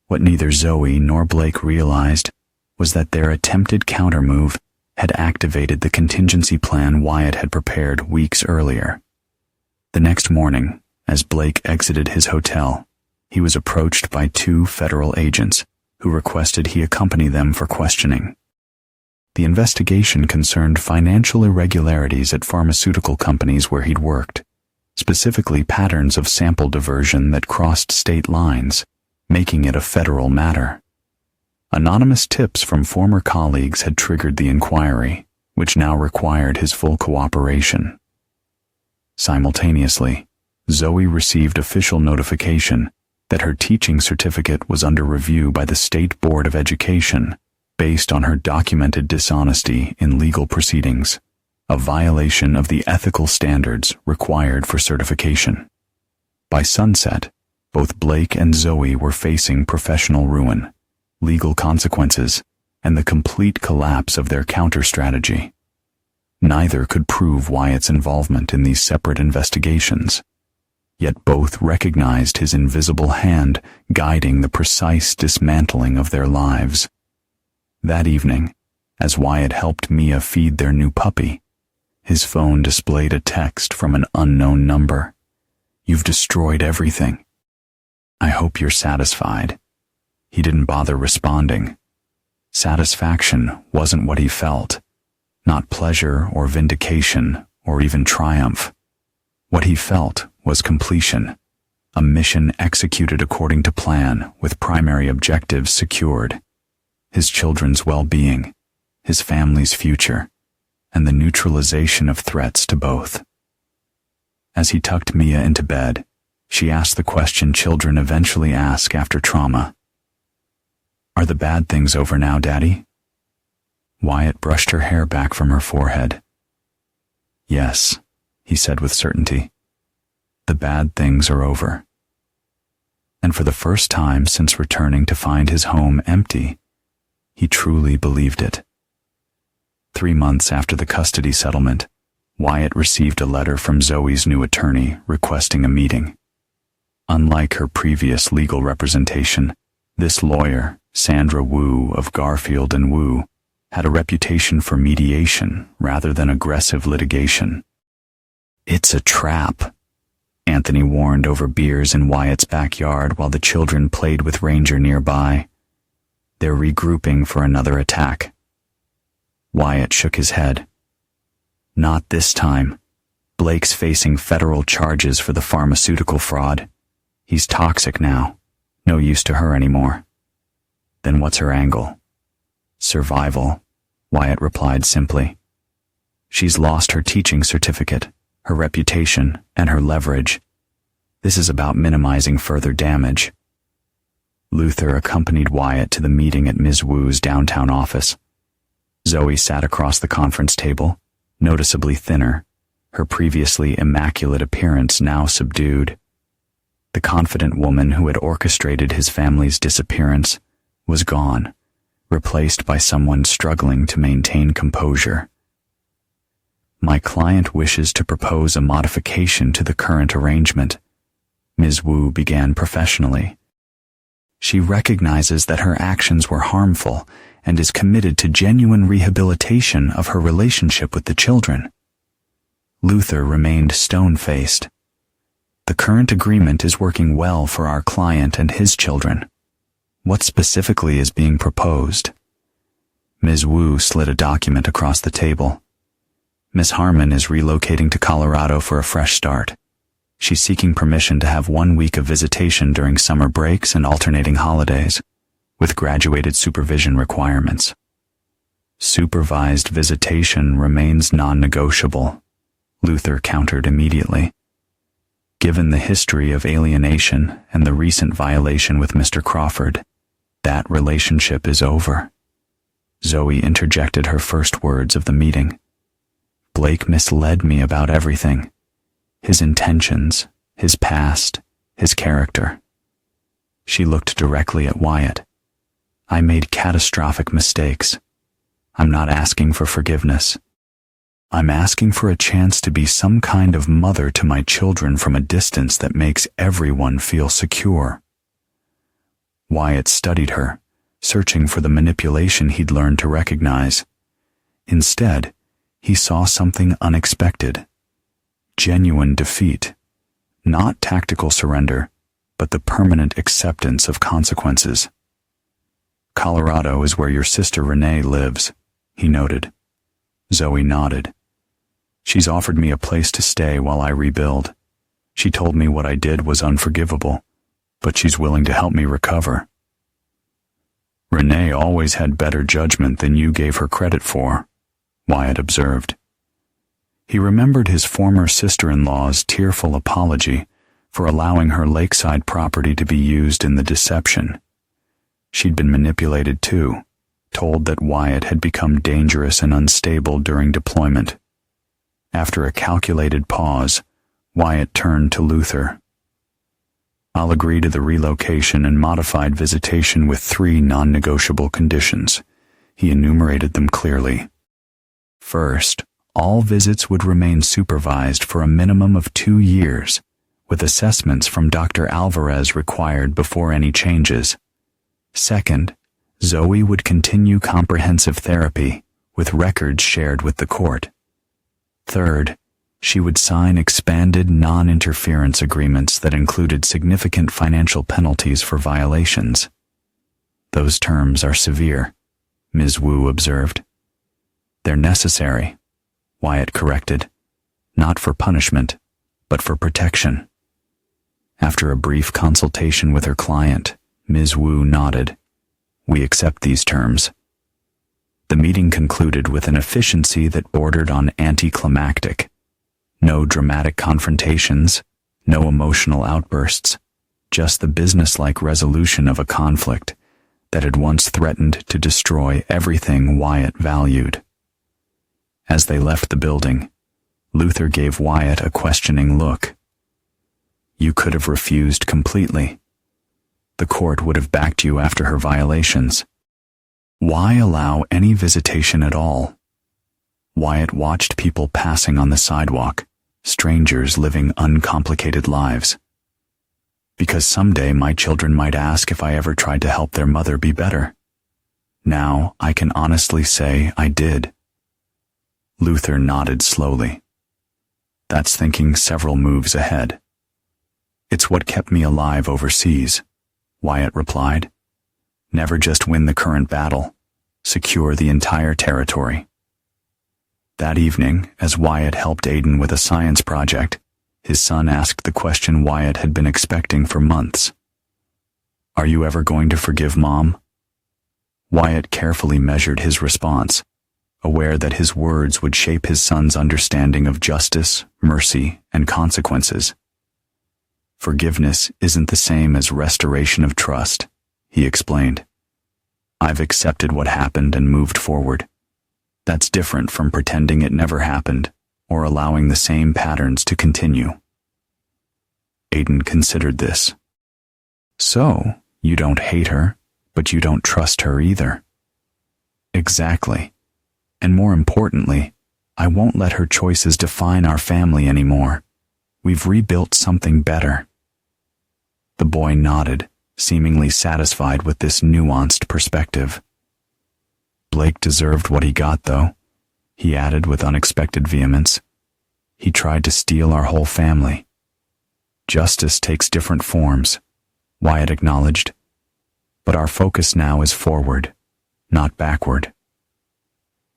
What neither Zoe nor Blake realized was that their attempted countermove had activated the contingency plan Wyatt had prepared weeks earlier. The next morning, as Blake exited his hotel, he was approached by 2 federal agents who requested he accompany them for questioning. The investigation concerned financial irregularities at pharmaceutical companies where he'd worked, specifically patterns of sample diversion that crossed state lines, making it a federal matter. Anonymous tips from former colleagues had triggered the inquiry, which now required his full cooperation. Simultaneously, Zoe received official notification that her teaching certificate was under review by the State Board of Education based on her documented dishonesty in legal proceedings, a violation of the ethical standards required for certification. By sunset, both Blake and Zoe were facing professional ruin, legal consequences, and the complete collapse of their counter-strategy. Neither could prove Wyatt's involvement in these separate investigations, yet both recognized his invisible hand guiding the precise dismantling of their lives. That evening, as Wyatt helped Mia feed their new puppy, his phone displayed a text from an unknown number. "You've destroyed everything. I hope you're satisfied." He didn't bother responding. Satisfaction wasn't what he felt, not pleasure or vindication or even triumph. What he felt was completion, a mission executed according to plan with primary objectives secured: his children's well-being, his family's future, and the neutralization of threats to both. As he tucked Mia into bed, she asked the question children eventually ask after trauma. "Are the bad things over now, Daddy?" Wyatt brushed her hair back from her forehead. "Yes," he said with certainty. "The bad things are over." And for the first time since returning to find his home empty, he truly believed it. 3 months after the custody settlement, Wyatt received a letter from Zoe's new attorney requesting a meeting. Unlike her previous legal representation, this lawyer, Sandra Wu of Garfield and Wu, had a reputation for mediation rather than aggressive litigation. "It's a trap," Anthony warned over beers in Wyatt's backyard while the children played with Ranger nearby. "They're regrouping for another attack." Wyatt shook his head. "Not this time. Blake's facing federal charges for the pharmaceutical fraud. He's toxic now. No use to her anymore." "Then what's her angle?" "Survival," Wyatt replied simply. "She's lost her teaching certificate, her reputation, and her leverage. This is about minimizing further damage." Luther accompanied Wyatt to the meeting at Ms. Wu's downtown office. Zoe sat across the conference table, noticeably thinner, her previously immaculate appearance now subdued. The confident woman who had orchestrated his family's disappearance was gone, replaced by someone struggling to maintain composure. "My client wishes to propose a modification to the current arrangement," Ms. Wu began professionally. "She recognizes that her actions were harmful and is committed to genuine rehabilitation of her relationship with the children." Luther remained stone-faced. "The current agreement is working well for our client and his children. What specifically is being proposed?" Ms. Wu slid a document across the table. "Miss Harmon is relocating to Colorado for a fresh start. She's seeking permission to have 1 week of visitation during summer breaks and alternating holidays, with graduated supervision requirements." Supervised visitation remains non-negotiable, Luther countered immediately. Given the history of alienation and the recent violation with Mr. Crawford, that relationship is over. Zoe interjected her first words of the meeting. Blake misled me about everything. His intentions, his past, his character. She looked directly at Wyatt. I made catastrophic mistakes. I'm not asking for forgiveness. I'm asking for a chance to be some kind of mother to my children from a distance that makes everyone feel secure. Wyatt studied her, searching for the manipulation he'd learned to recognize. Instead, he saw something unexpected. Genuine defeat. Not tactical surrender, but the permanent acceptance of consequences. Colorado is where your sister Renee lives, he noted. Zoe nodded. She's offered me a place to stay while I rebuild. She told me what I did was unforgivable, but she's willing to help me recover. Renee always had better judgment than you gave her credit for, Wyatt observed. He remembered his former sister-in-law's tearful apology for allowing her lakeside property to be used in the deception. She'd been manipulated too, told that Wyatt had become dangerous and unstable during deployment. After a calculated pause, Wyatt turned to Luther. I'll agree to the relocation and modified visitation with 3 non-negotiable conditions. He enumerated them clearly. First, all visits would remain supervised for a minimum of 2 years, with assessments from Dr. Alvarez required before any changes. Second, Zoe would continue comprehensive therapy, with records shared with the court. Third, she would sign expanded non-interference agreements that included significant financial penalties for violations. Those terms are severe, Ms. Wu observed. They're necessary, Wyatt corrected, not for punishment, but for protection. After a brief consultation with her client, Ms. Wu nodded. We accept these terms. The meeting concluded with an efficiency that bordered on anticlimactic. No dramatic confrontations, no emotional outbursts, just the businesslike resolution of a conflict that had once threatened to destroy everything Wyatt valued. As they left the building, Luther gave Wyatt a questioning look. You could have refused completely. The court would have backed you after her violations. Why allow any visitation at all? Wyatt watched people passing on the sidewalk, strangers living uncomplicated lives. Because someday my children might ask if I ever tried to help their mother be better. Now I can honestly say I did. Luther nodded slowly. That's thinking several moves ahead. It's what kept me alive overseas, Wyatt replied. Never just win the current battle, secure the entire territory. That evening, as Wyatt helped Aiden with a science project, his son asked the question Wyatt had been expecting for months. Are you ever going to forgive Mom? Wyatt carefully measured his response, aware that his words would shape his son's understanding of justice, mercy, and consequences. Forgiveness isn't the same as restoration of trust, he explained. I've accepted what happened and moved forward. That's different from pretending it never happened or allowing the same patterns to continue. Aiden considered this. So, you don't hate her, but you don't trust her either. Exactly. And more importantly, I won't let her choices define our family anymore. We've rebuilt something better. The boy nodded, seemingly satisfied with this nuanced perspective. Blake deserved what he got, though, he added with unexpected vehemence. He tried to steal our whole family. Justice takes different forms, Wyatt acknowledged. But our focus now is forward, not backward.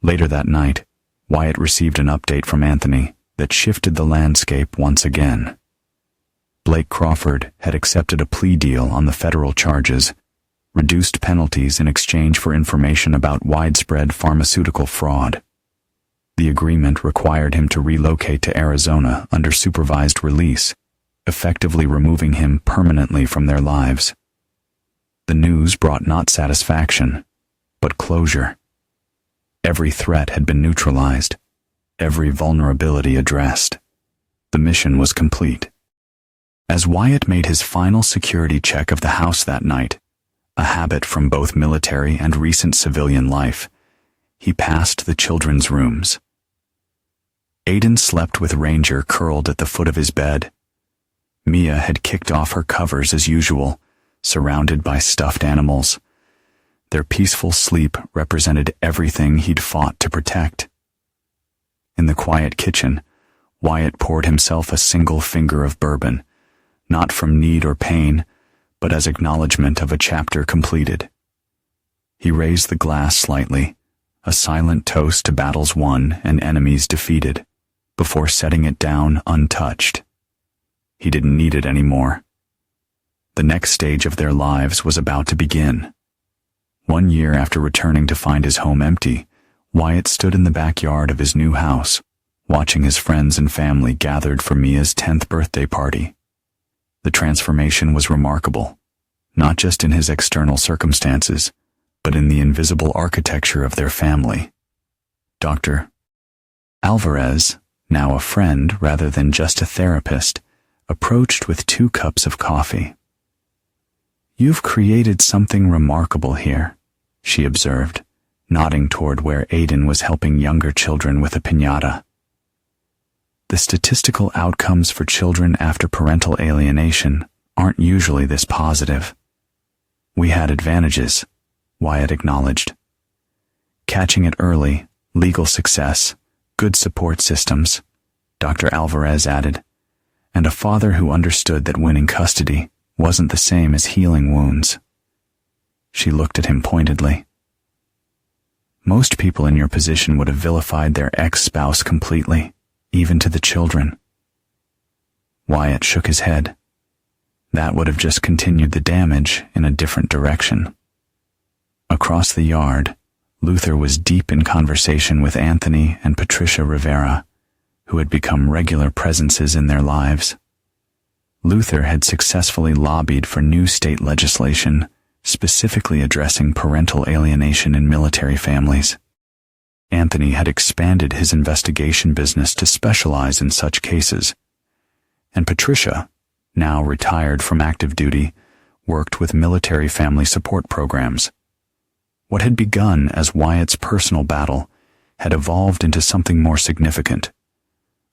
Later that night, Wyatt received an update from Anthony that shifted the landscape once again. Blake Crawford had accepted a plea deal on the federal charges, reduced penalties in exchange for information about widespread pharmaceutical fraud. The agreement required him to relocate to Arizona under supervised release, effectively removing him permanently from their lives. The news brought not satisfaction, but closure. Every threat had been neutralized, every vulnerability addressed. The mission was complete. As Wyatt made his final security check of the house that night, a habit from both military and recent civilian life, he passed the children's rooms. Aiden slept with Ranger curled at the foot of his bed. Mia had kicked off her covers as usual, surrounded by stuffed animals. Their peaceful sleep represented everything he'd fought to protect. In the quiet kitchen, Wyatt poured himself a single finger of bourbon, not from need or pain, but as acknowledgement of a chapter completed. He raised the glass slightly, a silent toast to battles won and enemies defeated, before setting it down untouched. He didn't need it anymore. The next stage of their lives was about to begin. 1 year after returning to find his home empty, Wyatt stood in the backyard of his new house, watching his friends and family gathered for Mia's 10th birthday party. The transformation was remarkable, not just in his external circumstances, but in the invisible architecture of their family. Dr. Alvarez, now a friend rather than just a therapist, approached with 2 cups of coffee. "You've created something remarkable here," she observed, nodding toward where Aiden was helping younger children with a piñata. The statistical outcomes for children after parental alienation aren't usually this positive. "We had advantages," Wyatt acknowledged. "Catching it early, legal success, good support systems," Dr. Alvarez added, "and a father who understood that winning custody wasn't the same as healing wounds." She looked at him pointedly. "Most people in your position would have vilified their ex-spouse completely, even to the children." Wyatt shook his head. That would have just continued the damage in a different direction. Across the yard, Luther was deep in conversation with Anthony and Patricia Rivera, who had become regular presences in their lives. Luther had successfully lobbied for new state legislation, specifically addressing parental alienation in military families. Anthony had expanded his investigation business to specialize in such cases. And Patricia, now retired from active duty, worked with military family support programs. What had begun as Wyatt's personal battle had evolved into something more significant,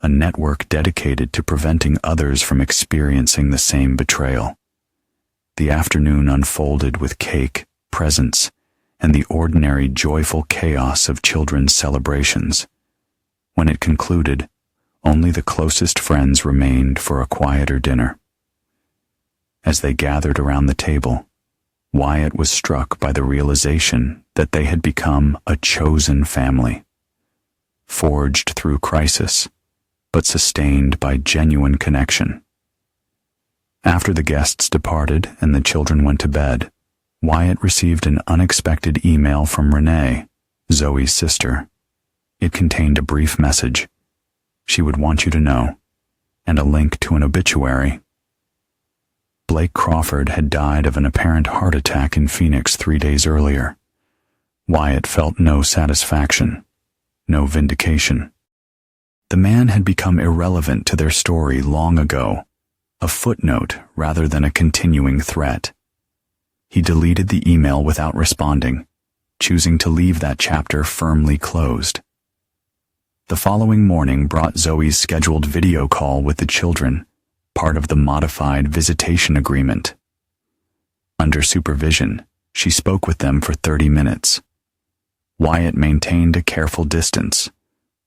a network dedicated to preventing others from experiencing the same betrayal. The afternoon unfolded with cake, presents, and the ordinary joyful chaos of children's celebrations. When it concluded, only the closest friends remained for a quieter dinner. As they gathered around the table, Wyatt was struck by the realization that they had become a chosen family, forged through crisis, but sustained by genuine connection. After the guests departed and the children went to bed, Wyatt received an unexpected email from Renee, Zoe's sister. It contained a brief message. She would want you to know, and a link to an obituary. Blake Crawford had died of an apparent heart attack in Phoenix 3 days earlier. Wyatt felt no satisfaction, no vindication. The man had become irrelevant to their story long ago, a footnote rather than a continuing threat. He deleted the email without responding, choosing to leave that chapter firmly closed. The following morning brought Zoe's scheduled video call with the children, part of the modified visitation agreement. Under supervision, she spoke with them for 30 minutes. Wyatt maintained a careful distance,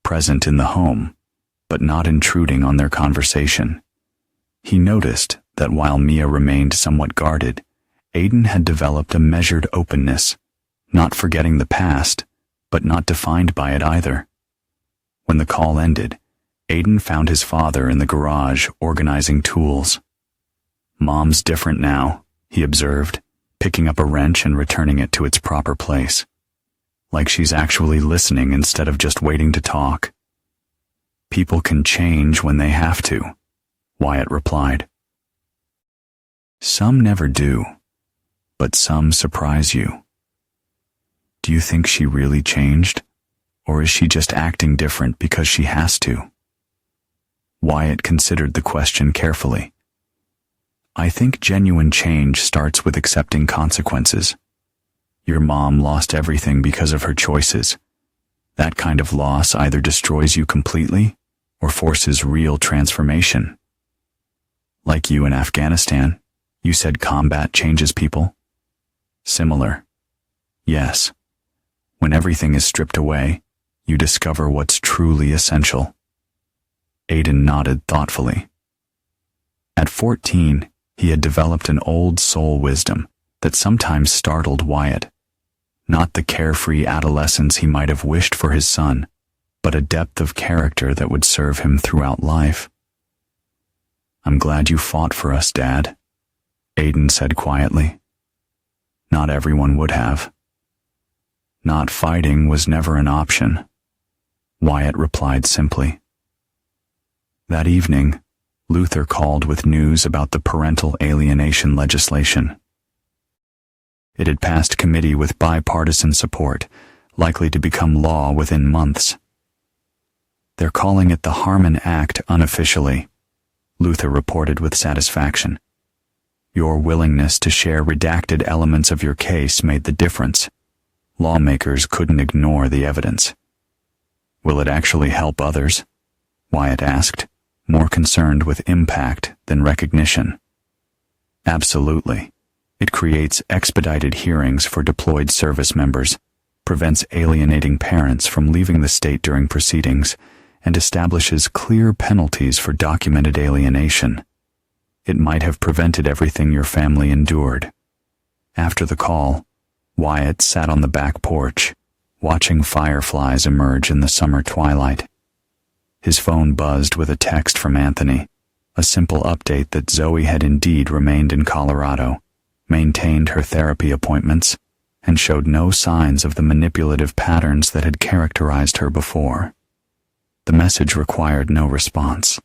present in the home, but not intruding on their conversation. He noticed that while Mia remained somewhat guarded, Aiden had developed a measured openness, not forgetting the past, but not defined by it either. When the call ended, Aiden found his father in the garage organizing tools. "Mom's different now," he observed, picking up a wrench and returning it to its proper place. Like she's actually listening instead of just waiting to talk. People can change when they have to, Wyatt replied. Some never do, but some surprise you. Do you think she really changed, or is she just acting different because she has to? Wyatt considered the question carefully. I think genuine change starts with accepting consequences. Your mom lost everything because of her choices. That kind of loss either destroys you completely or forces real transformation. Like you in Afghanistan, you said combat changes people? Similar. Yes. When everything is stripped away, you discover what's truly essential. Aiden nodded thoughtfully. At 14, he had developed an old soul wisdom that sometimes startled Wyatt. Not the carefree adolescence he might have wished for his son, but a depth of character that would serve him throughout life. I'm glad you fought for us, Dad, Aiden said quietly. Not everyone would have. Not fighting was never an option, Wyatt replied simply. That evening, Luther called with news about the parental alienation legislation. It had passed committee with bipartisan support, likely to become law within months. They're calling it the Harmon Act unofficially, Luther reported with satisfaction. Your willingness to share redacted elements of your case made the difference. Lawmakers couldn't ignore the evidence. Will it actually help others? Wyatt asked, more concerned with impact than recognition. Absolutely. It creates expedited hearings for deployed service members, prevents alienating parents from leaving the state during proceedings, and establishes clear penalties for documented alienation. It might have prevented everything your family endured. After the call, Wyatt sat on the back porch, watching fireflies emerge in the summer twilight. His phone buzzed with a text from Anthony, a simple update that Zoe had indeed remained in Colorado, maintained her therapy appointments, and showed no signs of the manipulative patterns that had characterized her before. The message required no response.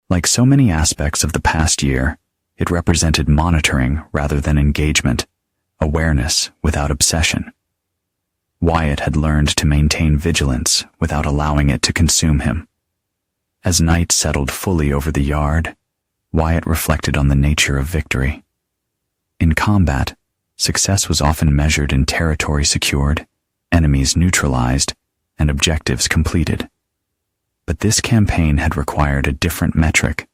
Like so many aspects of the past year, it represented monitoring rather than engagement, awareness without obsession. Wyatt had learned to maintain vigilance without allowing it to consume him. As night settled fully over the yard, Wyatt reflected on the nature of victory. In combat, success was often measured in territory secured, enemies neutralized, and objectives completed. But this campaign had required a different metric,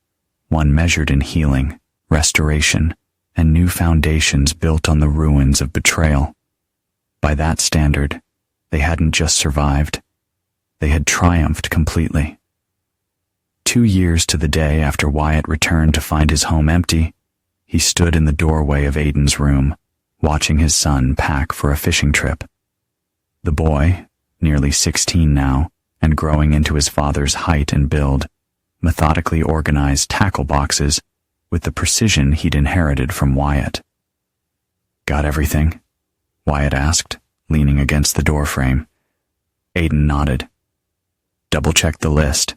one measured in healing, restoration, and new foundations built on the ruins of betrayal. By that standard, they hadn't just survived, they had triumphed completely. 2 years to the day after Wyatt returned to find his home empty, he stood in the doorway of Aiden's room, watching his son pack for a fishing trip. The boy, nearly 16 now, and growing into his father's height and build, methodically organized tackle boxes with the precision he'd inherited from Wyatt. Got everything? Wyatt asked, leaning against the doorframe. Aiden nodded. Double-checked the list.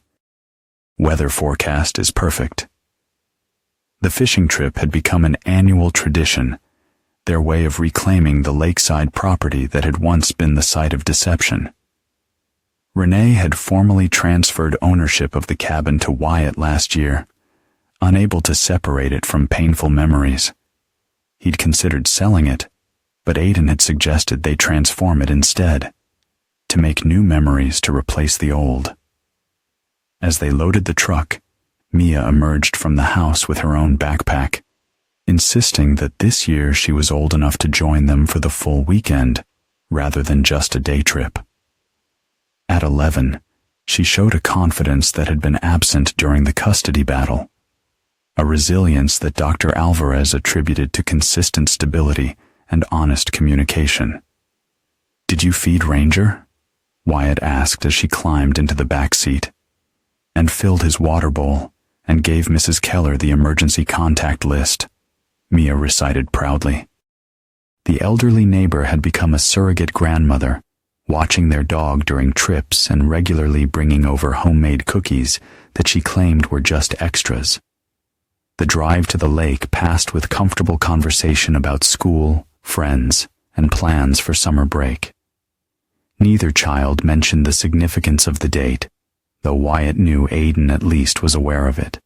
Weather forecast is perfect. The fishing trip had become an annual tradition, their way of reclaiming the lakeside property that had once been the site of deception. Renee had formally transferred ownership of the cabin to Wyatt last year, unable to separate it from painful memories. He'd considered selling it, but Aiden had suggested they transform it instead, to make new memories to replace the old. As they loaded the truck, Mia emerged from the house with her own backpack, insisting that this year she was old enough to join them for the full weekend, rather than just a day trip. At 11, she showed a confidence that had been absent during the custody battle, a resilience that Dr. Alvarez attributed to consistent stability and honest communication. Did you feed Ranger? Wyatt asked as she climbed into the back seat, and filled his water bowl and gave Mrs. Keller the emergency contact list, Mia recited proudly. The elderly neighbor had become a surrogate grandmother, watching their dog during trips and regularly bringing over homemade cookies that she claimed were just extras. The drive to the lake passed with comfortable conversation about school, friends, and plans for summer break. Neither child mentioned the significance of the date, though Wyatt knew Aiden at least was aware of it.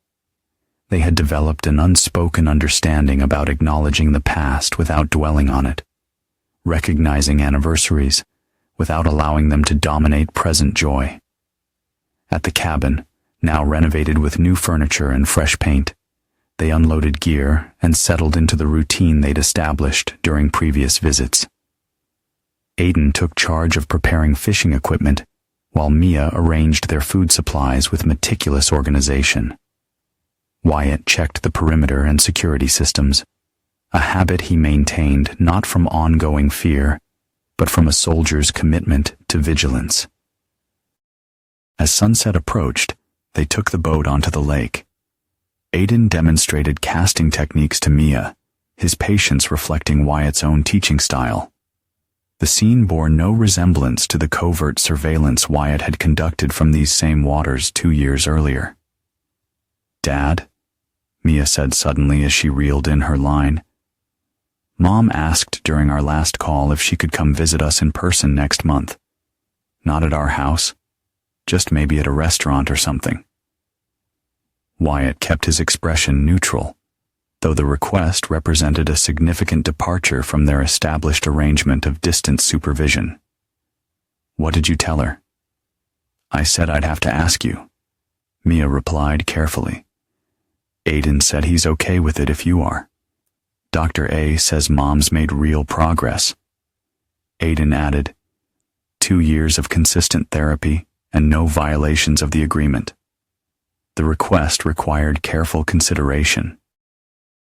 They had developed an unspoken understanding about acknowledging the past without dwelling on it, recognizing anniversaries without allowing them to dominate present joy. At the cabin, now renovated with new furniture and fresh paint, they unloaded gear and settled into the routine they'd established during previous visits. Aiden took charge of preparing fishing equipment, while Mia arranged their food supplies with meticulous organization. Wyatt checked the perimeter and security systems, a habit he maintained not from ongoing fear, but from a soldier's commitment to vigilance. As sunset approached, they took the boat onto the lake. Aiden demonstrated casting techniques to Mia, his patience reflecting Wyatt's own teaching style. The scene bore no resemblance to the covert surveillance Wyatt had conducted from these same waters 2 years earlier. "Dad?" Mia said suddenly as she reeled in her line. "Mom asked during our last call if she could come visit us in person next month. Not at our house, just maybe at a restaurant or something." Wyatt kept his expression neutral, though the request represented a significant departure from their established arrangement of distant supervision. "What did you tell her?" "I said I'd have to ask you," Mia replied carefully. "Aiden said he's okay with it if you are. Dr. A says Mom's made real progress." Aiden added, 2 years of consistent therapy and no violations of the agreement. The request required careful consideration.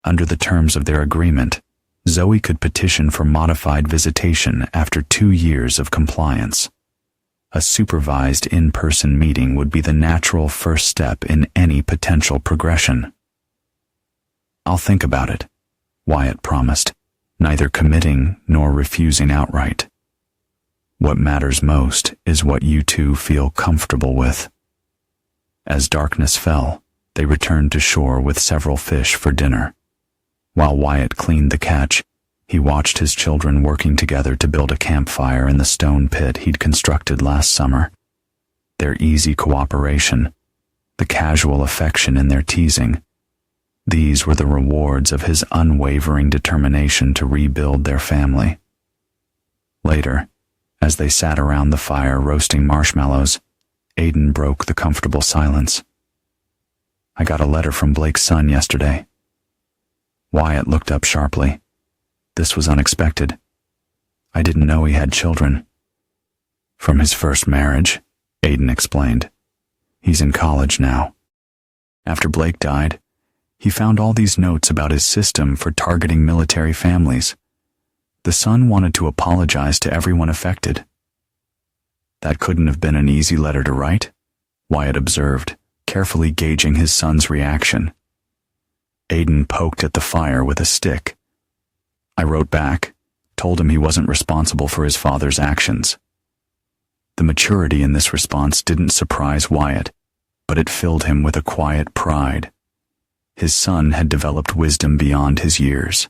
Under the terms of their agreement, Zoe could petition for modified visitation after 2 years of compliance. A supervised in-person meeting would be the natural first step in any potential progression. "I'll think about it," Wyatt promised, neither committing nor refusing outright. "What matters most is what you two feel comfortable with." As darkness fell, they returned to shore with several fish for dinner. While Wyatt cleaned the catch, he watched his children working together to build a campfire in the stone pit he'd constructed last summer. Their easy cooperation, the casual affection in their teasing, these were the rewards of his unwavering determination to rebuild their family. Later, as they sat around the fire roasting marshmallows, Aiden broke the comfortable silence. "I got a letter from Blake's son yesterday." Wyatt looked up sharply. This was unexpected. "I didn't know he had children." "From his first marriage," Aiden explained. "He's in college now. After Blake died, he found all these notes about his system for targeting military families. The son wanted to apologize to everyone affected." "That couldn't have been an easy letter to write," Wyatt observed, carefully gauging his son's reaction. Aiden poked at the fire with a stick. "I wrote back, told him he wasn't responsible for his father's actions." The maturity in this response didn't surprise Wyatt, but it filled him with a quiet pride. His son had developed wisdom beyond his years,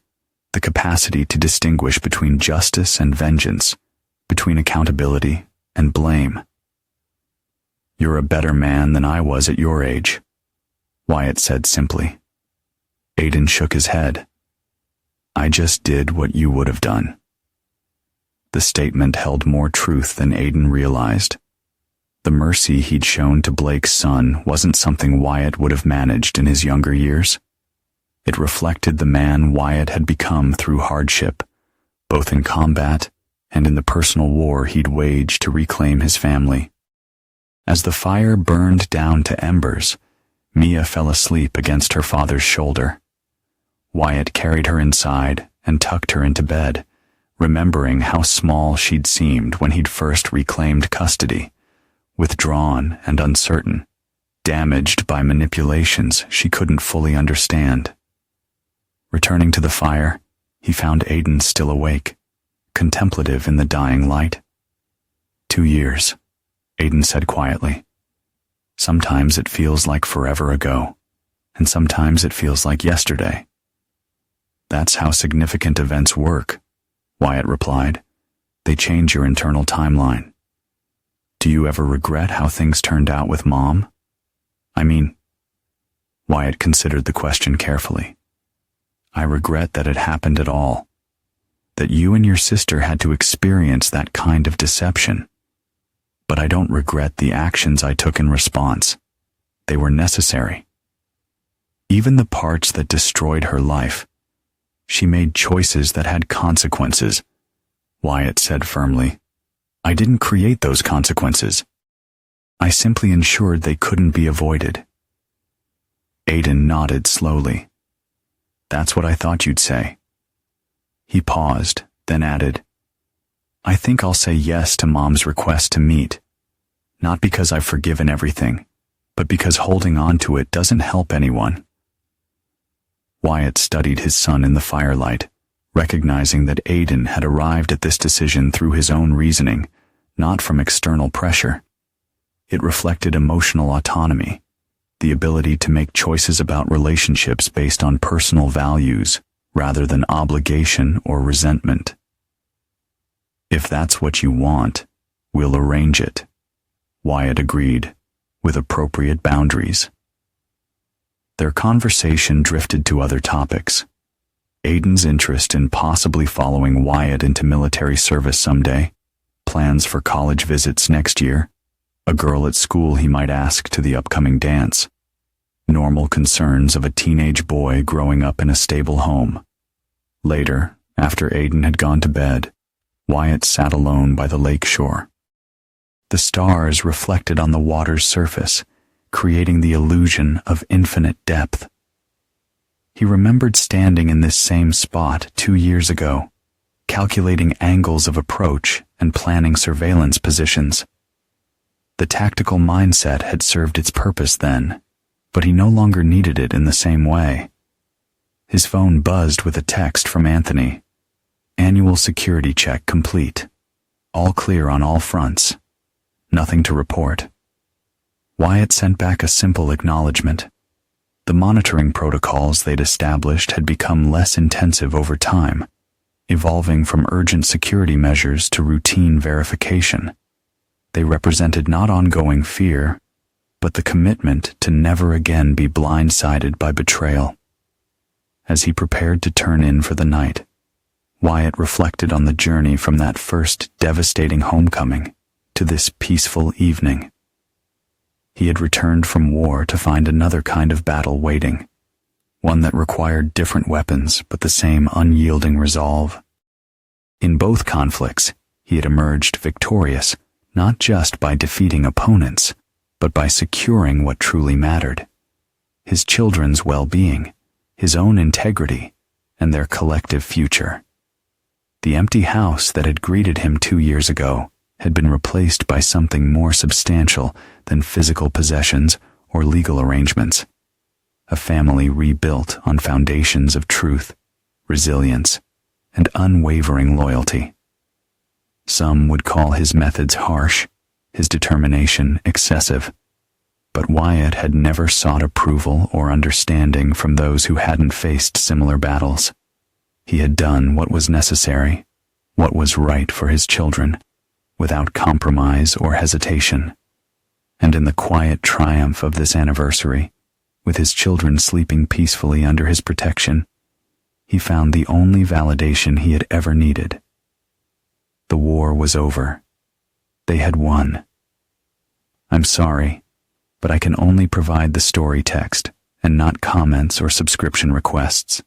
the capacity to distinguish between justice and vengeance, between accountability and blame. "You're a better man than I was at your age," Wyatt said simply. Aiden shook his head. "I just did what you would have done." The statement held more truth than Aiden realized. The mercy he'd shown to Blake's son wasn't something Wyatt would have managed in his younger years. It reflected the man Wyatt had become through hardship, both in combat and in the personal war he'd waged to reclaim his family. As the fire burned down to embers, Mia fell asleep against her father's shoulder. Wyatt carried her inside and tucked her into bed, remembering how small she'd seemed when he'd first reclaimed custody, withdrawn and uncertain, damaged by manipulations she couldn't fully understand. Returning to the fire, he found Aidan still awake, contemplative in the dying light. 2 years, Aidan said quietly. Sometimes it feels like forever ago, and sometimes it feels like yesterday. That's how significant events work, Wyatt replied. They change your internal timeline. Do you ever regret how things turned out with Mom? Wyatt considered the question carefully. I regret that it happened at all. That you and your sister had to experience that kind of deception. But I don't regret the actions I took in response. They were necessary. Even the parts that destroyed her life. She made choices that had consequences, Wyatt said firmly. I didn't create those consequences. I simply ensured they couldn't be avoided. Aidan nodded slowly. That's what I thought you'd say. He paused, then added, I think I'll say yes to Mom's request to meet. Not because I've forgiven everything, but because holding on to it doesn't help anyone. Wyatt studied his son in the firelight, recognizing that Aidan had arrived at this decision through his own reasoning, not from external pressure. It reflected emotional autonomy, the ability to make choices about relationships based on personal values rather than obligation or resentment. If that's what you want, we'll arrange it, Wyatt agreed, with appropriate boundaries. Their conversation drifted to other topics. Aidan's interest in possibly following Wyatt into military service someday, plans for college visits next year, a girl at school he might ask to the upcoming dance, normal concerns of a teenage boy growing up in a stable home. Later, after Aidan had gone to bed, Wyatt sat alone by the lake shore. The stars reflected on the water's surface, creating the illusion of infinite depth. He remembered standing in this same spot 2 years ago, calculating angles of approach and planning surveillance positions. The tactical mindset had served its purpose then, but he no longer needed it in the same way. His phone buzzed with a text from Anthony. Annual security check complete. All clear on all fronts. Nothing to report. Wyatt sent back a simple acknowledgement. The monitoring protocols they'd established had become less intensive over time, evolving from urgent security measures to routine verification. They represented not ongoing fear, but the commitment to never again be blindsided by betrayal. As he prepared to turn in for the night, Wyatt reflected on the journey from that first devastating homecoming to this peaceful evening. He had returned from war to find another kind of battle waiting, one that required different weapons but the same unyielding resolve. In both conflicts, he had emerged victorious, not just by defeating opponents, but by securing what truly mattered: his children's well-being, his own integrity, and their collective future. The empty house that had greeted him 2 years ago had been replaced by something more substantial than physical possessions or legal arrangements. A family rebuilt on foundations of truth, resilience, and unwavering loyalty. Some would call his methods harsh, his determination excessive, but Wyatt had never sought approval or understanding from those who hadn't faced similar battles. He had done what was necessary, what was right for his children, without compromise or hesitation. And in the quiet triumph of this anniversary, with his children sleeping peacefully under his protection, he found the only validation he had ever needed. The war was over. They had won. I'm sorry, but I can only provide the story text and not comments or subscription requests.